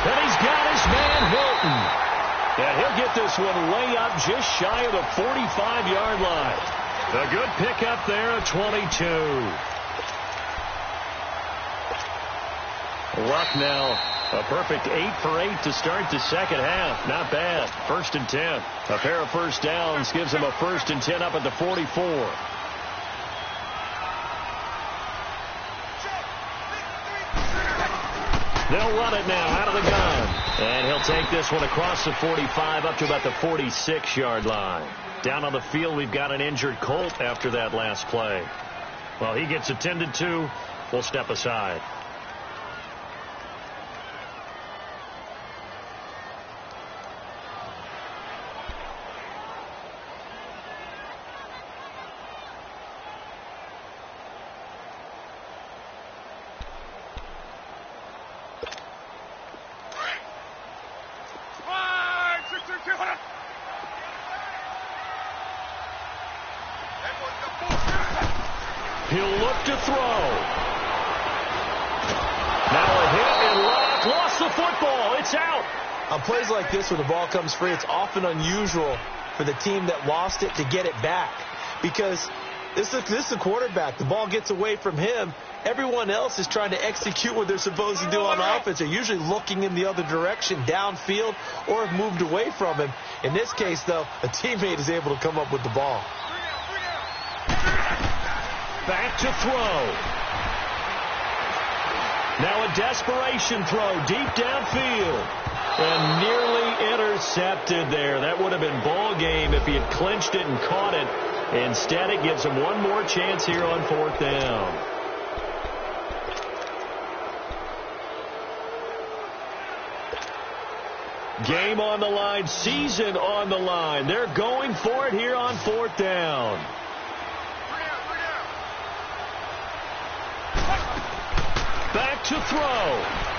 And he's got his man Hilton. And he'll get this one way up just shy of the 45-yard line. A good pickup there at 22. Luck now. A perfect 8 for 8 to start the second half. Not bad. 1st and 10. A pair of first downs gives them a 1st and 10 up at the 44. They'll run it now out of the gun. And he'll take this one across the 45 up to about the 46-yard line. Down on the field, we've got an injured Colt after that last play. Well, he gets attended to. We'll step aside. He'll look to throw. Now a hit and lost the football. It's out. On plays like this where the ball comes free, it's often unusual for the team that lost it to get it back. Because this is the quarterback. The ball gets away from him. Everyone else is trying to execute what they're supposed to do on offense. They're usually looking in the other direction, downfield, or have moved away from him. In this case, though, a teammate is able to come up with the ball. Back to throw. Now a desperation throw deep downfield. And nearly intercepted there. That would have been ball game if he had clinched it and caught it. Instead, it gives him one more chance here on 4th down. Game on the line, season on the line. They're going for it here on 4th down. Back to throw.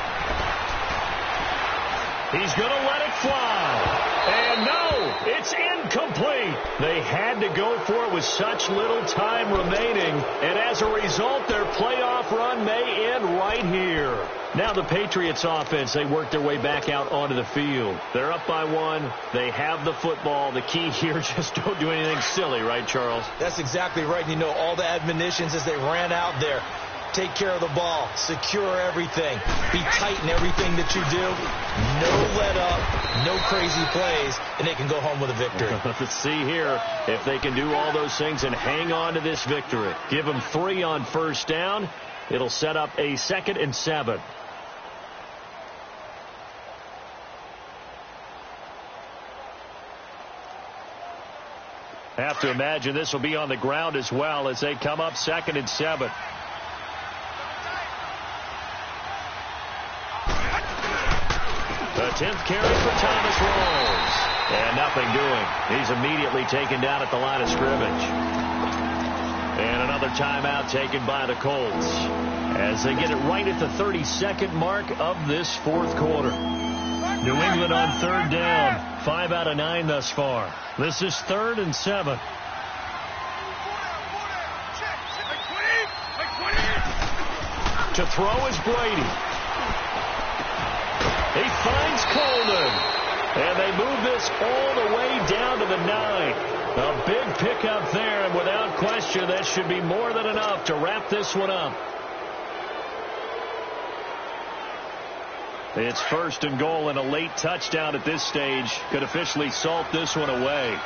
He's going to let it fly. And no, it's incomplete. They had to go for it with such little time remaining. And as a result, their playoff run may end right here. Now the Patriots offense, they work their way back out onto the field. They're up by 1. They have the football. The key here, just don't do anything silly, right, Charles? That's exactly right. You know, all the admonitions as they ran out there. Take care of the ball. Secure everything. Be tight in everything that you do. No let up. No crazy plays. And they can go home with a victory. Let's see here if they can do all those things and hang on to this victory. Give them 3 on 1st down. It'll set up a 2nd and 7. Have to imagine this will be on the ground as well as they come up 2nd and 7. The 10th carry for Thomas Rawls. And nothing doing. He's immediately taken down at the line of scrimmage. And another timeout taken by the Colts as they get it right at the 32nd mark of this 4th quarter. New England on 3rd down. 5 out of 9 thus far. This is 3rd and 7. To throw is Brady. He finds Coleman. And they move this all the way down to the 9. A big pickup there, and without question, that should be more than enough to wrap this one up. It's 1st and goal, and a late touchdown at this stage could officially salt this one away.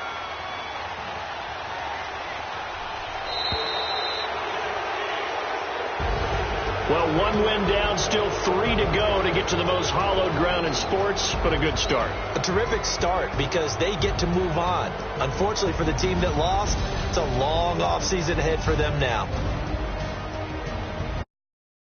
Well, one win down, still 3 to go to get to the most hallowed ground in sports, but a good start. A terrific start because they get to move on. Unfortunately for the team that lost, it's a long offseason ahead for them now.